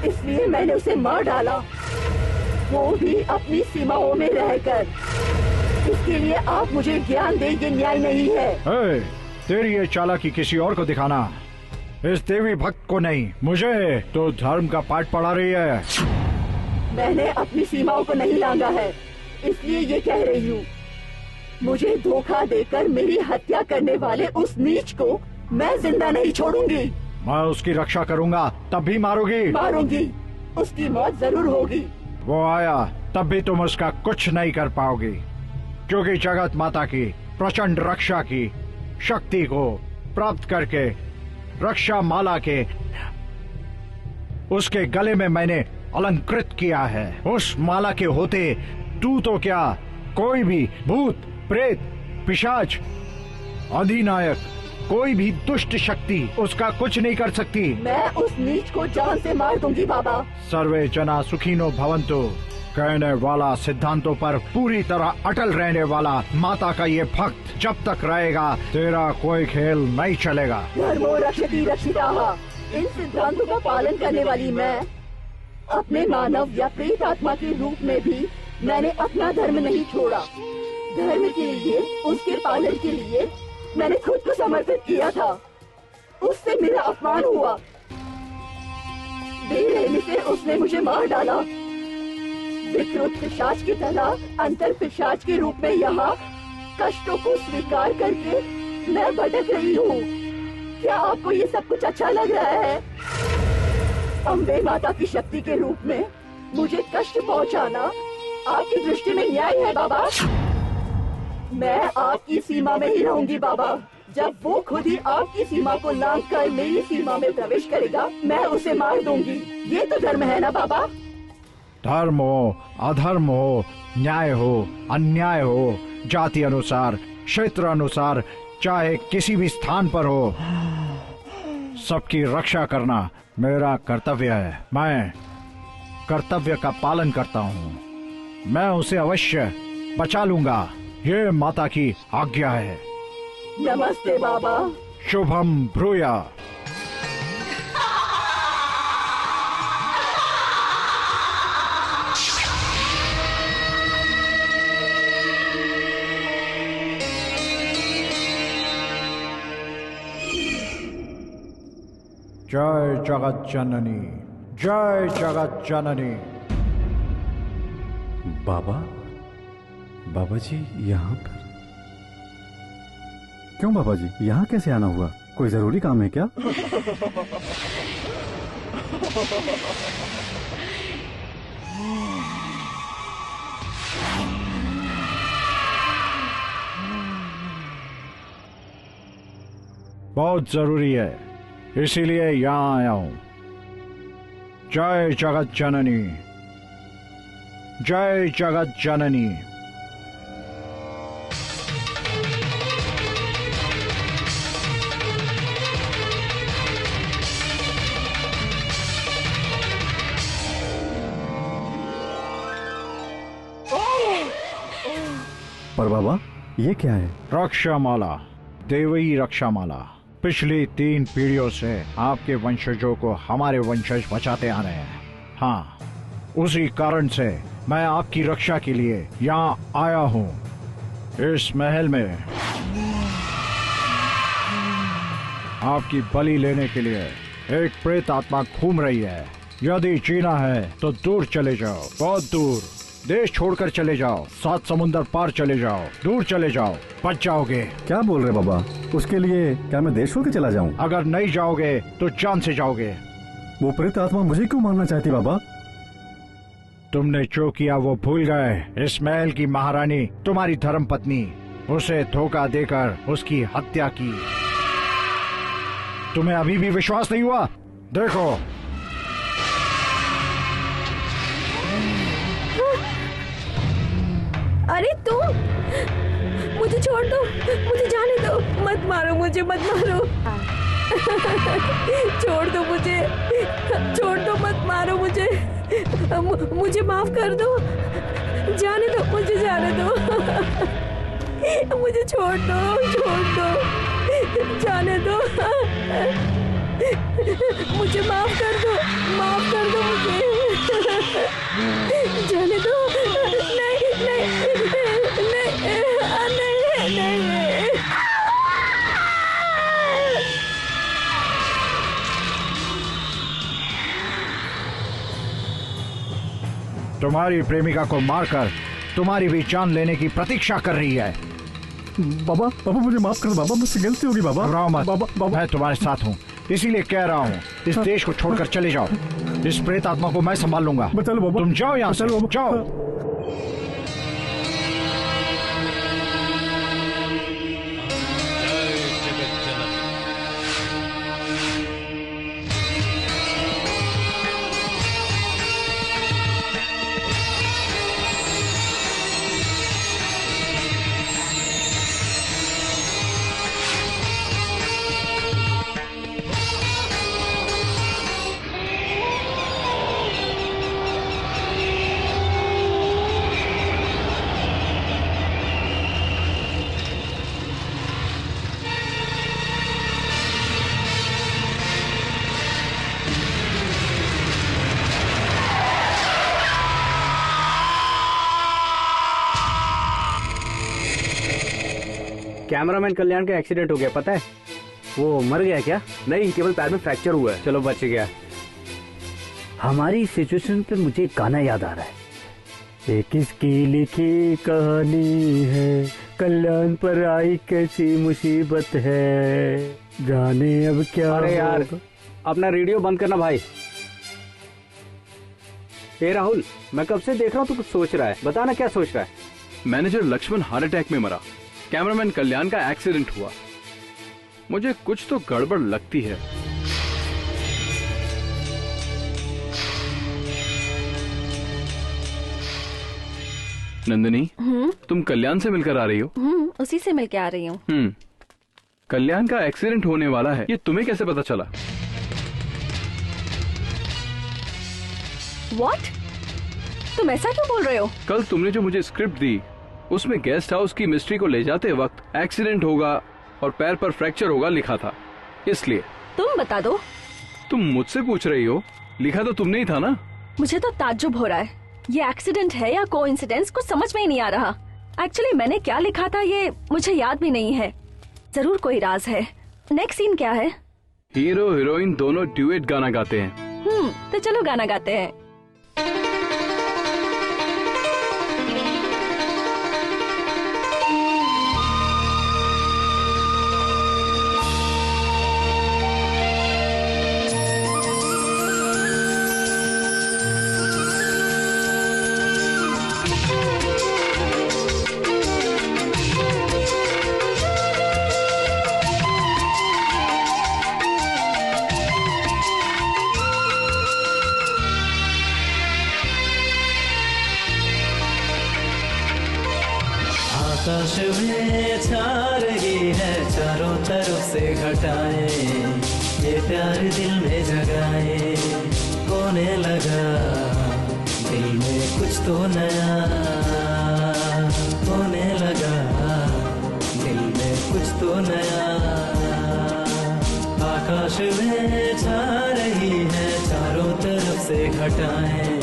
इसलिए मैंने उसे मार डाला, वो भी अपनी सीमाओं में रहकर। इसके लिए आप मुझे ज्ञान दें, ये न्याय नहीं है। तेरी ये चालाकी किसी और को दिखाना, इस देवी भक्त को नहीं, मुझे तो धर्म का पाठ पढ़ा रही है। मैंने अपनी सीमाओं को नहीं लांघा है, इसलिए ये कह रही हूँ। मुझे धोखा देकर मेरी हत्या करने वाले उस नीच को मैं जिंदा नहीं छोड़ूंगी। मैं उसकी रक्षा करूंगा, तब भी मारोगी? मारूंगी, उसकी मौत जरूर होगी। वो आया तब भी तुम उसका कुछ नहीं कर पाओगी, क्योंकि जगत माता की प्रचंड रक्षा की शक्ति को प्राप्त करके रक्षा माला के उसके गले में मैंने अलंकृत किया है। उस माला के होते तू तो क्या, कोई भी भूत, प्रेत, पिशाच, अधिनायक, कोई भी दुष्ट शक्ति उसका कुछ नहीं कर सकती। मैं उस नीच को जान से मार दूंगी बाबा। सर्वे जना सुखीनो भवंतु कहने वाला, सिद्धांतों पर पूरी तरह अटल रहने वाला माता का ये भक्त जब तक रहेगा तेरा कोई खेल नहीं चलेगा। धर्मो रक्षति रक्षिताः, इन सिद्धांतों का पालन करने वाली मैं अपने मानव या प्रेत आत्मा के रूप में भी मैंने अपना धर्म नहीं छोड़ा। धर्म के लिए, उसके पालन के लिए मैंने खुद को समर्पित किया था। उससे मेरा अपमान हुआ, बेरहमी से उसने मुझे मार डाला। विकृत पिशाच की तरह अंतर पिशाच के रूप में यहाँ कष्टों को स्वीकार करके मैं भटक रही हूँ। क्या आपको ये सब कुछ अच्छा लग रहा है? अम्बे माता की शक्ति के रूप में मुझे कष्ट पहुँचाना आपकी दृष्टि में न्याय है बाबा? मैं आपकी सीमा में ही रहूंगी बाबा। जब वो खुद ही आपकी सीमा को लांघकर मेरी सीमा में प्रवेश करेगा, मैं उसे मार दूंगी। ये तो धर्म है ना बाबा? धर्म हो, अधर्म हो, न्याय हो, अन्याय हो, जाति अनुसार, क्षेत्र अनुसार, चाहे किसी भी स्थान पर हो, सबकी रक्षा करना मेरा कर्तव्य है। मैं कर्तव्य का पालन करता हूँ। मैं उसे अवश्य बचा लूंगा, ये माता की आज्ञा है। नमस्ते बाबा। शुभम भ्रूया। जय जगत जननी, जय जगत जननी। बाबा, बाबा जी यहाँ पर क्यों? बाबा जी यहाँ कैसे आना हुआ? कोई जरूरी काम है क्या? बहुत जरूरी है, इसीलिए यहाँ आया हूँ। जय जगत जननी, जय जगत जननी। पर बाबा ये क्या है? रक्षा माला, देवी रक्षा माला। पिछली 3 पीढ़ियों से आपके वंशजों को हमारे वंशज बचाते आ रहे हैं। हाँ, उसी कारण से मैं आपकी रक्षा के लिए यहाँ आया हूँ। इस महल में आपकी बलि लेने के लिए एक प्रेत आत्मा घूम रही है। यदि जीना है तो दूर चले जाओ, बहुत दूर, देश छोड़कर चले जाओ, 7 समुंदर पार चले जाओ, दूर चले जाओ, बच जाओगे। क्या बोल रहे बाबा? उसके लिए क्या मैं देश छोड़ के चला जाऊं? अगर नहीं जाओगे तो जान से जाओगे। वो प्रेत आत्मा मुझे क्यों मारना चाहती बाबा? तुमने जो किया वो भूल गए। इस महल की महारानी तुम्हारी धर्म पत्नी, उसे धोखा देकर उसकी हत्या की। तुम्हें अभी भी विश्वास नहीं हुआ? देखो, अरे तुम, मुझे छोड़ दो, मुझे जाने दो, मत मारो मुझे, मत मारो। छोड़ दो मुझे, छोड़ दो, मत मारो मुझे, मुझे माफ कर दो, जाने दो, मुझे जाने दो, मुझे छोड़ दो, छोड़ दो, जाने दो, मुझे माफ कर दो, माफ कर दो मुझे, जाने दो। नहीं नहीं नहीं नहीं नहीं। तुम्हारी प्रेमिका को मारकर तुम्हारी भी जान लेने की प्रतीक्षा कर रही है। बाबा, बाबा मुझे माफ कर दो बाबा, मुझसे गलती होगी बाबा। घबराओ मत, बाबा, मैं तुम्हारे साथ हूँ, इसीलिए कह रहा हूँ इस देश को छोड़कर चले जाओ। इस प्रेत आत्मा को मैं संभाल लूंगा। चलो बाबा, तुम जाओ यहाँ से, जाओ। कैमरामैन कल्याण का एक्सीडेंट हो गया, पता है? वो मर गया क्या? नहीं, केवल पैर में फ्रैक्चर हुआ है। चलो बच गया। हमारी सिचुएशन पे मुझे एक गाना याद आ रहा है। ये किसकी लिखी कहानी है, कल्याण पर आई कैसी मुसीबत है, जाने अब क्या। अरे यार अपना रेडियो बंद करना भाई। ए राहुल, मैं कब से देख रहा हूँ तू कुछ सोच रहा है, बता ना क्या सोच रहा है? मैनेजर लक्ष्मण हार्ट अटैक में मरा, कैमरामैन कल्याण का एक्सीडेंट हुआ, मुझे कुछ तो गड़बड़ लगती है। नंदिनी, तुम कल्याण से मिलकर आ रही हो? उसी से मिलकर आ रही हूँ। कल्याण का एक्सीडेंट होने वाला है, ये तुम्हें कैसे पता चला? What? तुम ऐसा क्यों बोल रहे हो? कल तुमने जो मुझे स्क्रिप्ट दी उसमें गेस्ट हाउस की मिस्ट्री को ले जाते वक्त एक्सीडेंट होगा और पैर पर फ्रैक्चर होगा लिखा था, इसलिए। तुम बता दो। तुम मुझसे पूछ रही हो? लिखा तो तुमने ही था ना? मुझे तो ताज्जुब हो रहा है, ये एक्सीडेंट है या कोइंसिडेंस, कुछ समझ में ही नहीं आ रहा। एक्चुअली मैंने क्या लिखा था ये मुझे याद भी नहीं है, जरूर कोई राज है। नेक्स्ट सीन क्या है? हीरो हीरोइन दोनों ड्यूएट गाना गाते हैं। तो चलो गाना गाते हैं। आकाश में छा रही है चारों तरफ से घटाएं, ये प्यार दिल में जगाए, होने लगा दिल में कुछ तो नया, होने लगा दिल में कुछ तो नया। आकाश में छा रही है चारों तरफ से घटाएं,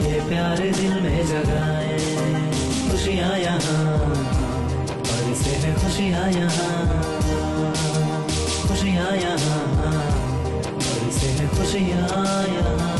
ये प्यार दिल में जगाए, खुशियाँ यहाँ और इसे है खुशियाँ यहाँ, खुशियाँ यहाँ और इसे है खुशियाँ यहाँ।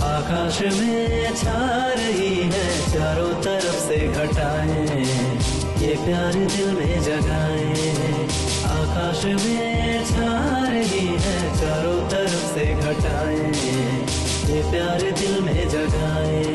आकाश में छा रही है चारों तरफ से घटाएं, ये प्यार दिल में जगाए। आकाश में छा रही है चारों तरफ से घटाएं, ये प्यार दिल में जगाए।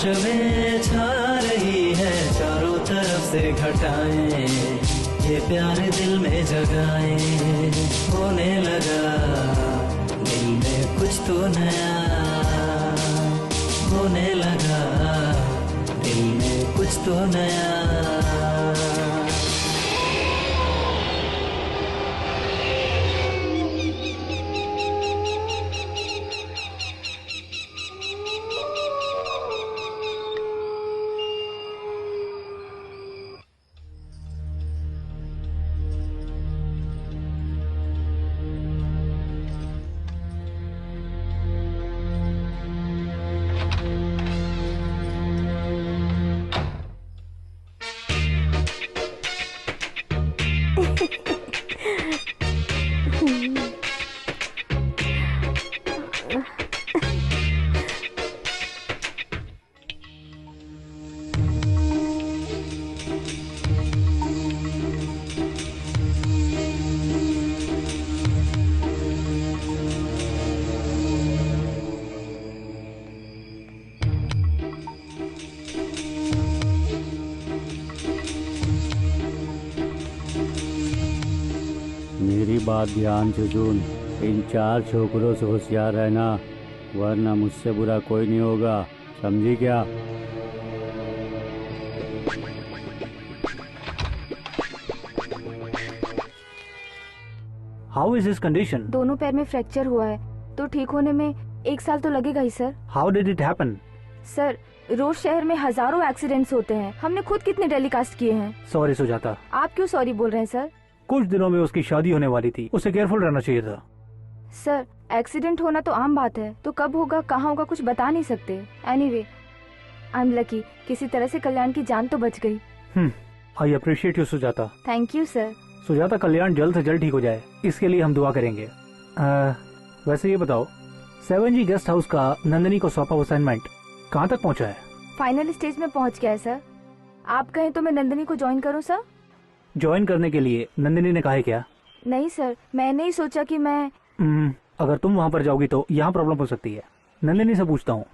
होश में छा रही है चारों तरफ से घटाएं, ये प्यार दिल में जगाए, होने लगा दिल में कुछ तो नया, होने लगा दिल में कुछ तो नया। मेरी बात ध्यान से सुन, इन 4 छोकरों से होशियार रहना, वरना मुझसे बुरा कोई नहीं होगा, समझी क्या? How is his condition? दोनों पैर में फ्रैक्चर हुआ है, तो ठीक होने में 1 साल तो लगेगा ही sir. How did it happen? Sir, रोज शहर में हजारों एक्सीडेंट्स होते हैं, हमने खुद कितने टेलीकास्ट किए हैं। सॉरी सुजाता। आप क्यों सॉरी बोल रहे हैं सर? कुछ दिनों में उसकी शादी होने वाली थी, उसे केयरफुल रहना चाहिए था। सर, एक्सीडेंट होना तो आम बात है, तो कब होगा कहाँ होगा कुछ बता नहीं सकते। एनीवे, आई एम लकी, किसी तरह से कल्याण की जान तो बच गई। I appreciate you Sujata. Thank you sir. Sujata, Kalyan जल्द से जल्द ठीक हो जाए, इसके लिए हम दुआ करेंगे। वैसे ये बताओ, 7G गेस्ट हाउस का नंदिनी को सौंपा असाइनमेंट कहाँ तक पहुँचा है? फाइनल स्टेज में पहुँच गया है सर। आप कहें तो मैं नंदिनी को ज्वाइन करूँ सर? ज्वाइन करने के लिए नंदिनी ने कहा है क्या? नहीं सर, मैंने ही सोचा कि मैं अगर तुम वहाँ पर जाओगी तो यहाँ प्रॉब्लम हो सकती है। नंदिनी से पूछता हूँ,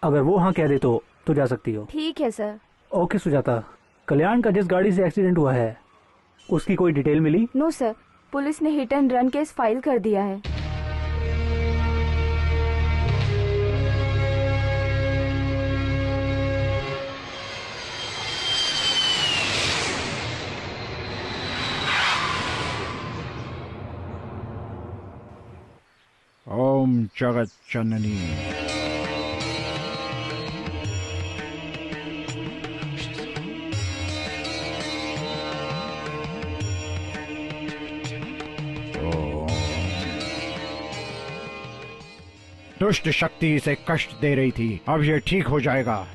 अगर वो हाँ कह दे तो जा सकती हो। ठीक है सर। ओके सुजाता, कल्याण का जिस गाड़ी से एक्सीडेंट हुआ है उसकी कोई डिटेल मिली? नो सर, पुलिस ने hit and run case file कर दिया है। ओम जगत जननी। दुष्ट शक्ति इसे कष्ट दे रही थी, अब ये ठीक हो जाएगा।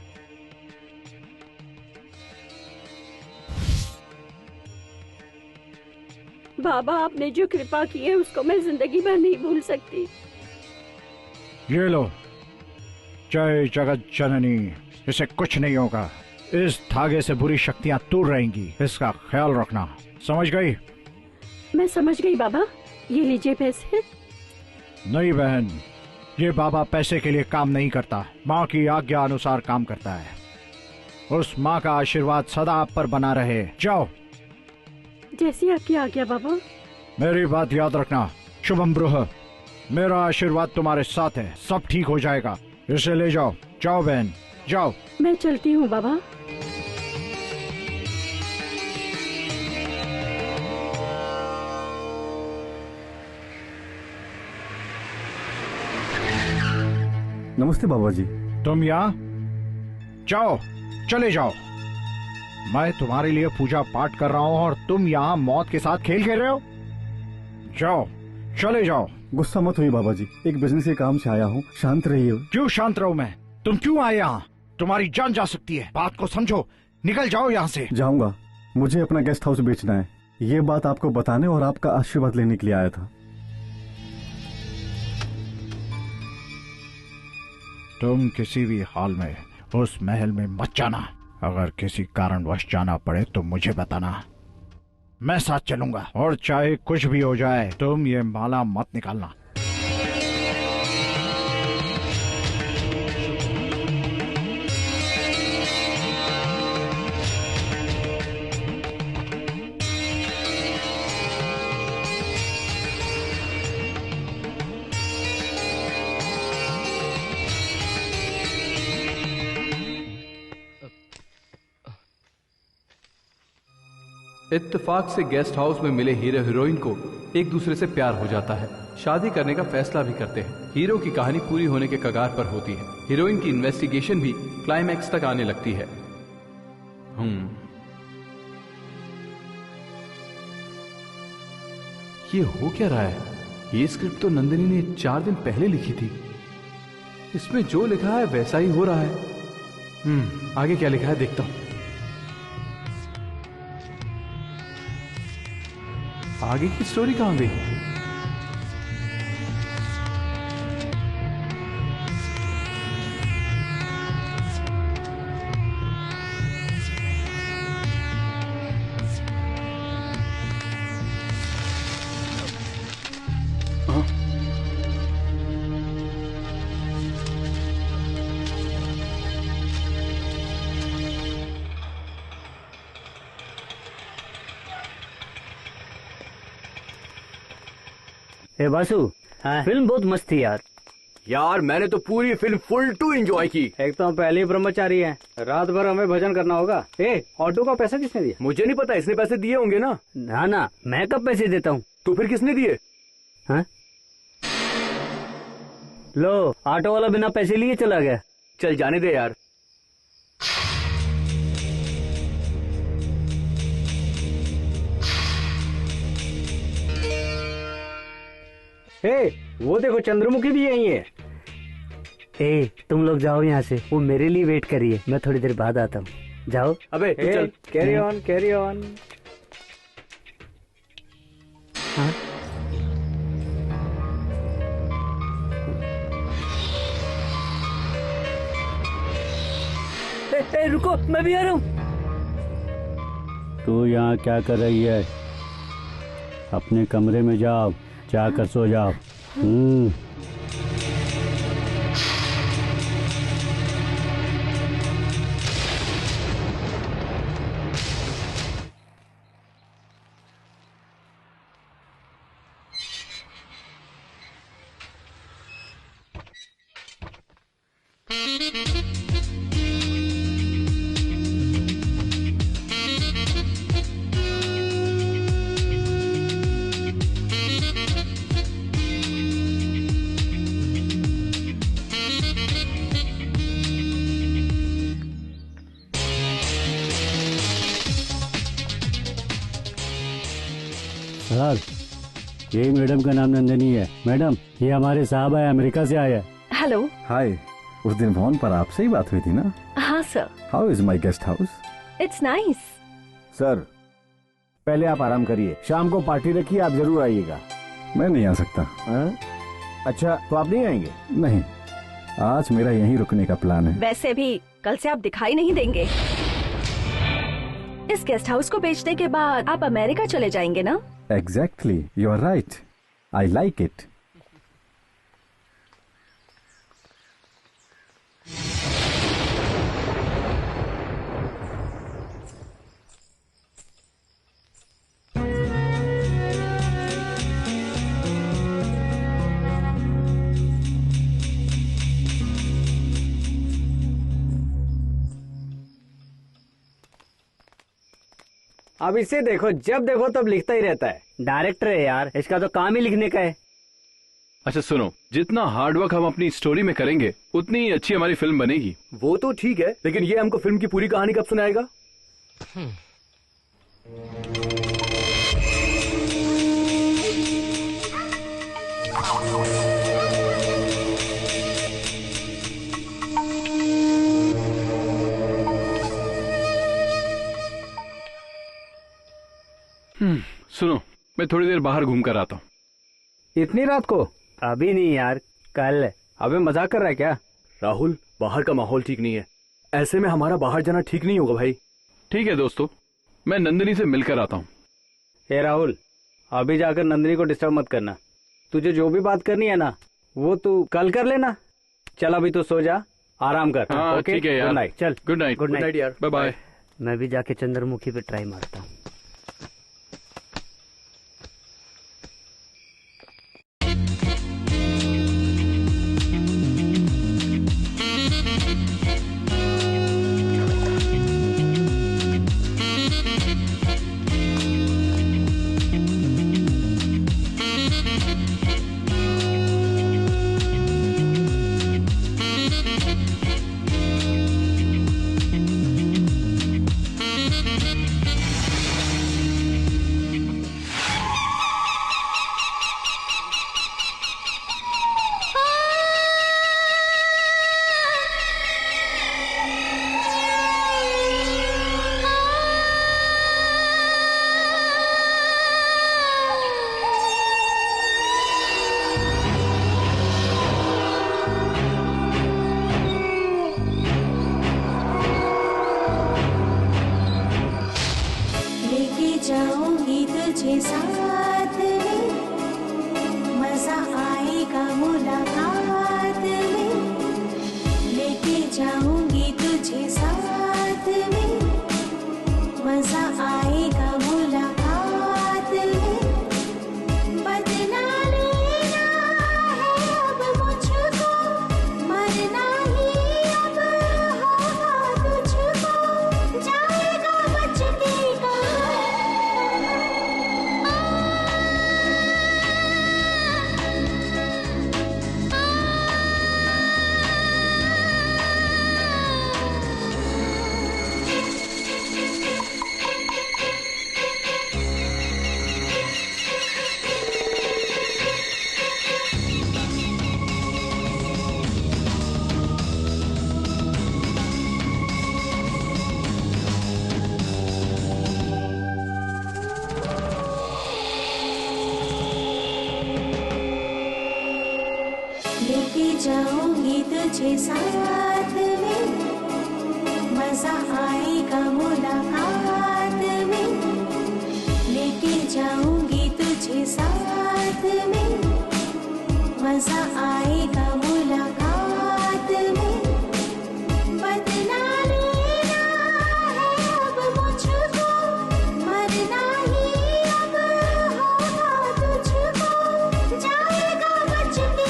बाबा, आपने जो कृपा की है उसको मैं जिंदगी भर नहीं भूल सकती। ये लो, जय जगत जननी, इसे कुछ नहीं होगा। इस धागे से बुरी शक्तियां दूर रहेंगी, इसका ख्याल रखना, समझ गई? मैं समझ गई बाबा। ये लीजिए पैसे। नहीं बहन, ये बाबा पैसे के लिए काम नहीं करता, माँ की आज्ञा अनुसार काम करता है। उस माँ का आशीर्वाद सदा आप पर बना रहे। जाओ। जैसी आपकी आज्ञा बाबा। मेरी बात याद रखना, शुभम ब्रूह, मेरा आशीर्वाद तुम्हारे साथ है, सब ठीक हो जाएगा। इसे ले जाओ। जाओ बहन, जाओ। मैं चलती हूँ बाबा। नमस्ते बाबा जी। तुम यहाँ? जाओ, चले जाओ। मैं तुम्हारे लिए पूजा पाठ कर रहा हूँ और तुम यहाँ मौत के साथ खेल खेल रहे हो। जाओ, चले जाओ। गुस्सा मत हुई बाबा जी, एक बिजनेस के काम से आया हूँ, शांत रहिए। क्यों शांत रहूं मैं? तुम क्यों आए यहाँ? तुम्हारी जान जा सकती है, बात को समझो। निकल जाओ यहाँ से। जाऊंगा, मुझे अपना गेस्ट हाउस बेचना है। ये बात आपको बताने और आपका आशीर्वाद लेने के लिए आया था। तुम किसी भी हाल में उस महल में मत जाना। अगर किसी कारणवश जाना पड़े तो मुझे बताना, मैं साथ चलूंगा। और चाहे कुछ भी हो जाए, तुम ये माला मत निकालना। इत्तेफाक से गेस्ट हाउस में मिले हीरो हीरोइन को एक दूसरे से प्यार हो जाता है, शादी करने का फैसला भी करते हैं। हीरो की कहानी पूरी होने के कगार पर होती है। हीरोइन की इन्वेस्टिगेशन भी क्लाइमैक्स तक आने लगती है। ये हो क्या रहा है? ये स्क्रिप्ट तो नंदिनी ने 4 दिन पहले लिखी थी। इसमें जो लिखा है वैसा ही हो रहा है। आगे क्या लिखा है देखता हूं। आगे की स्टोरी कहां गई? ए बासु, फिल्म बहुत मस्त थी यार। यार मैंने तो पूरी फिल्म फुल टू एंजॉय की। एक तो हम पहले ही ब्रह्मचारी हैं, रात भर हमें भजन करना होगा। ऑटो का पैसा किसने दिया? मुझे नहीं पता, इसने पैसे दिए होंगे ना। ना, मैं कब पैसे देता हूँ? तो फिर किसने दिए? हाँ? लो, ऑटो वाला बिना पैसे लिए चला गया। चल जाने दे यार। वो देखो चंद्रमुखी भी यही है। तुम लोग जाओ यहाँ से, वो मेरे लिए वेट करिए, मैं थोड़ी देर बाद आता हूँ। जाओ। अबे चल, कैरी ऑन कैरी ऑन। हाँ? रुको, मैं भी आ रहा हूँ। तू यहाँ क्या कर रही है? अपने कमरे में जाओ, जाकर सो जाओ। सर, यही मैडम का नाम नंदिनी है। मैडम, ये हमारे साहब है, अमेरिका से आए हैं। हेलो। हाय, उस दिन फोन पर आपसे ही बात हुई थी ना? हाँ sir. How is my guest house? It's nice. Sir, पहले आप आराम करिए, शाम को पार्टी रखिए, आप जरूर आइएगा। मैं नहीं आ सकता। अच्छा, तो आप नहीं आएंगे? नहीं, आज मेरा यहीं रुकने का प्लान है। वैसे भी कल से आप दिखाई नहीं देंगे। इस गेस्ट हाउस को बेचने के बाद आप अमेरिका चले जाएंगे ना? Exactly, you are right. I like it. अब इसे देखो, जब देखो तब लिखता ही रहता है। डायरेक्टर है यार, इसका तो काम ही लिखने का है। अच्छा सुनो, जितना हार्डवर्क हम अपनी स्टोरी में करेंगे उतनी ही अच्छी हमारी फिल्म बनेगी। वो तो ठीक है, लेकिन ये हमको फिल्म की पूरी कहानी कब सुनाएगा? सुनो, मैं थोड़ी देर बाहर घूम कर आता हूँ। इतनी रात को? अभी नहीं यार, कल। अबे मजाक कर रहा है क्या? राहुल, बाहर का माहौल ठीक नहीं है, ऐसे में हमारा बाहर जाना ठीक नहीं होगा भाई। ठीक है दोस्तों, मैं नंदिनी से मिलकर आता हूँ। हे राहुल, अभी जाकर नंदिनी को डिस्टर्ब मत करना। तुझे जो भी बात करनी है ना, वो तू कल कर लेना। चल अभी तो सो जा, आराम कर। हाँ, ठीक है यार। Good night. चल, गुड नाइट। गुड नाइट यार, बाय बाय। मैं भी जाके चंद्रमुखी पे ट्राई मारता हूँ। लेके जाऊंगी तुझे साथ में, मजा आएगा मुलाकात में। लेके जाऊंगी तुझे साथ में, मजा आएगा मुलाकात में। बदला लेना है अब मुझको, मरना ही अब होगा तुझको। जाएगा बच के लेके जाऊंगी तुझे साथ में, मजा आएगा मुलाकात में। लेके जाऊंगी तुझे साथ में, मजा आएगा मुलाकात में। बदला लेना है अब मुझको, मरना ही अब होगा तुझको। जाएगा बच के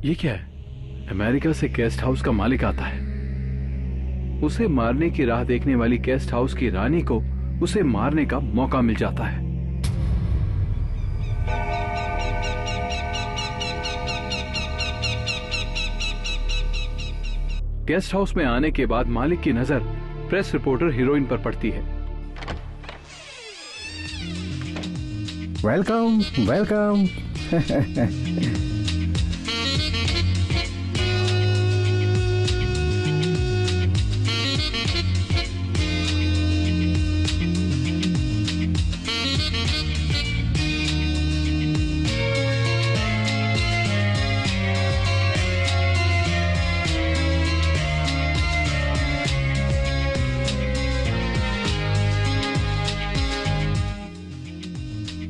ये क्या है? अमेरिका से गेस्ट हाउस का मालिक आता है। उसे मारने की राह देखने वाली गेस्ट हाउस की रानी को उसे मारने का मौका मिल जाता है। गेस्ट हाउस में आने के बाद मालिक की नजर प्रेस रिपोर्टर हीरोइन पर पड़ती है। Welcome welcome.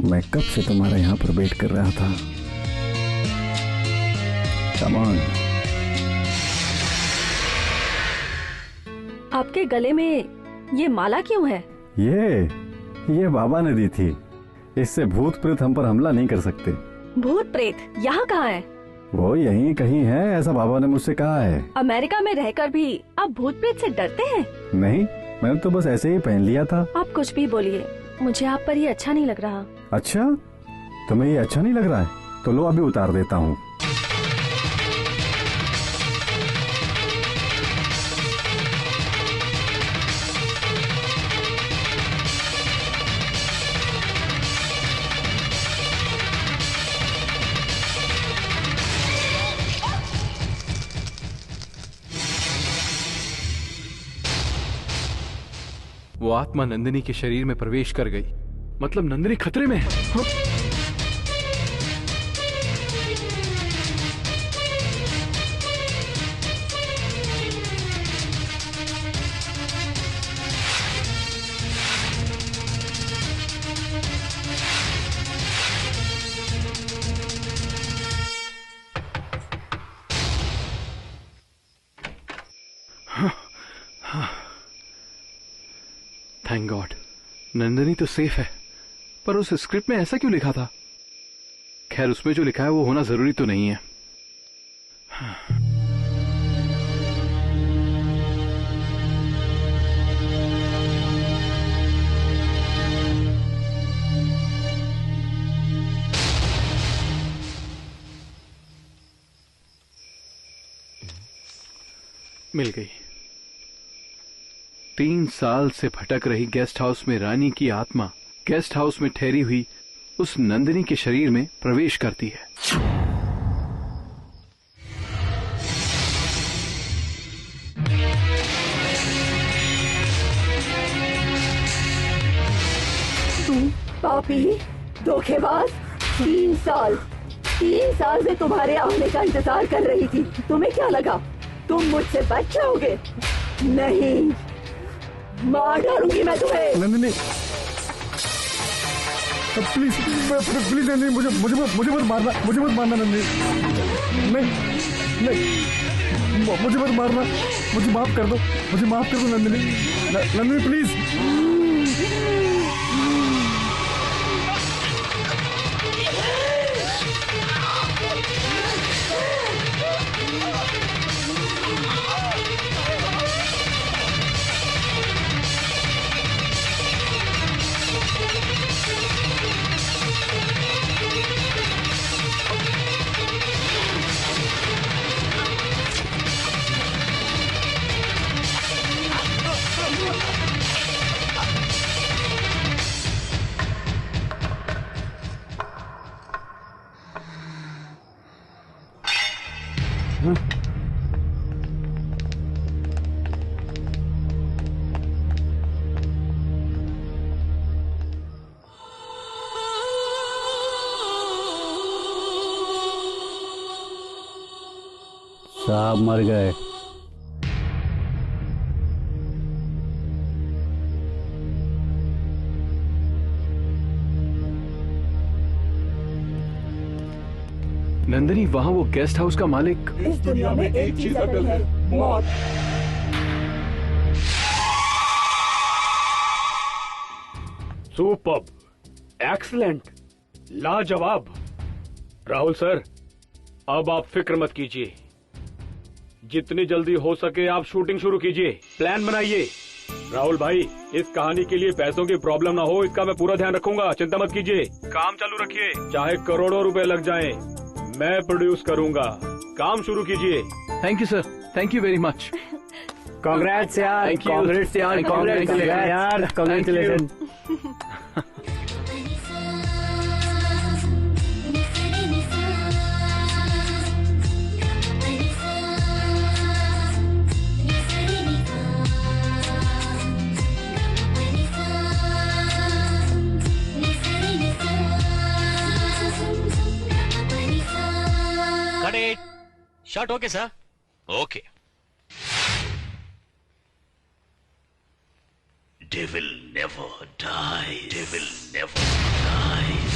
मैं कब से तुम्हारे यहाँ पर वेट कर रहा था। Come on. आपके गले में ये माला क्यों है? ये बाबा ने दी थी। इससे भूत प्रेत हम पर हमला नहीं कर सकते। भूत प्रेत यहाँ कहाँ है? वो यहीं कहीं है, ऐसा बाबा ने मुझसे कहा है। अमेरिका में रहकर भी आप भूत प्रेत से डरते हैं? नहीं, मैंने तो बस ऐसे ही पहन लिया था। आप कुछ भी बोलिए, मुझे आप पर ये अच्छा नहीं लग रहा। अच्छा, तुम्हें ये अच्छा नहीं लग रहा है? तो लो अभी उतार देता हूँ। वो आत्मा नंदिनी के शरीर में प्रवेश कर गई। मतलब नंदिनी खतरे में है। हाँ? थैंक गॉड, नंदिनी तो सेफ है। पर उस स्क्रिप्ट में ऐसा क्यों लिखा था? खैर, उसमें जो लिखा है वो होना जरूरी तो नहीं है। मिल गई। 3 साल से भटक रही गेस्ट हाउस में रानी की आत्मा गेस्ट हाउस में ठहरी हुई उस नंदिनी के शरीर में प्रवेश करती है। तुम पापी, धोखेबाज। 3 साल से तुम्हारे आने का इंतजार कर रही थी। तुम्हें क्या लगा तुम मुझसे बच जाओगे? नहीं, मार डालूंगी मैं तुम्हें। नंदिनी प्लीज प्लीज नंदिनी, मुझे मत मारना नंदिनी। नहीं, मुझे मत मारना, मुझे माफ कर दो नंदिनी प्लीज। साहब मर गए। नंदिनी, वहाँ वो गेस्ट हाउस का मालिक। इस दुनिया में एक चीज अटल है, मौत। सुपर्ब, एक्सीलेंट, लाजवाब। राहुल सर, अब आप फिक्र मत कीजिए। जितनी जल्दी हो सके आप शूटिंग शुरू कीजिए, प्लान बनाइए। राहुल भाई, इस कहानी के लिए पैसों की प्रॉब्लम ना हो, इसका मैं पूरा ध्यान रखूंगा। चिंता मत कीजिए, काम चालू रखिए, चाहे करोड़ों रुपए लग जाएं, मैं प्रोड्यूस करूंगा। काम शुरू कीजिए। Thank you sir, thank you very much. Congrats यार, कांग्रेट्स यार, congratulation. Shot okay sir. Okay. Devil never dies. Devil never dies.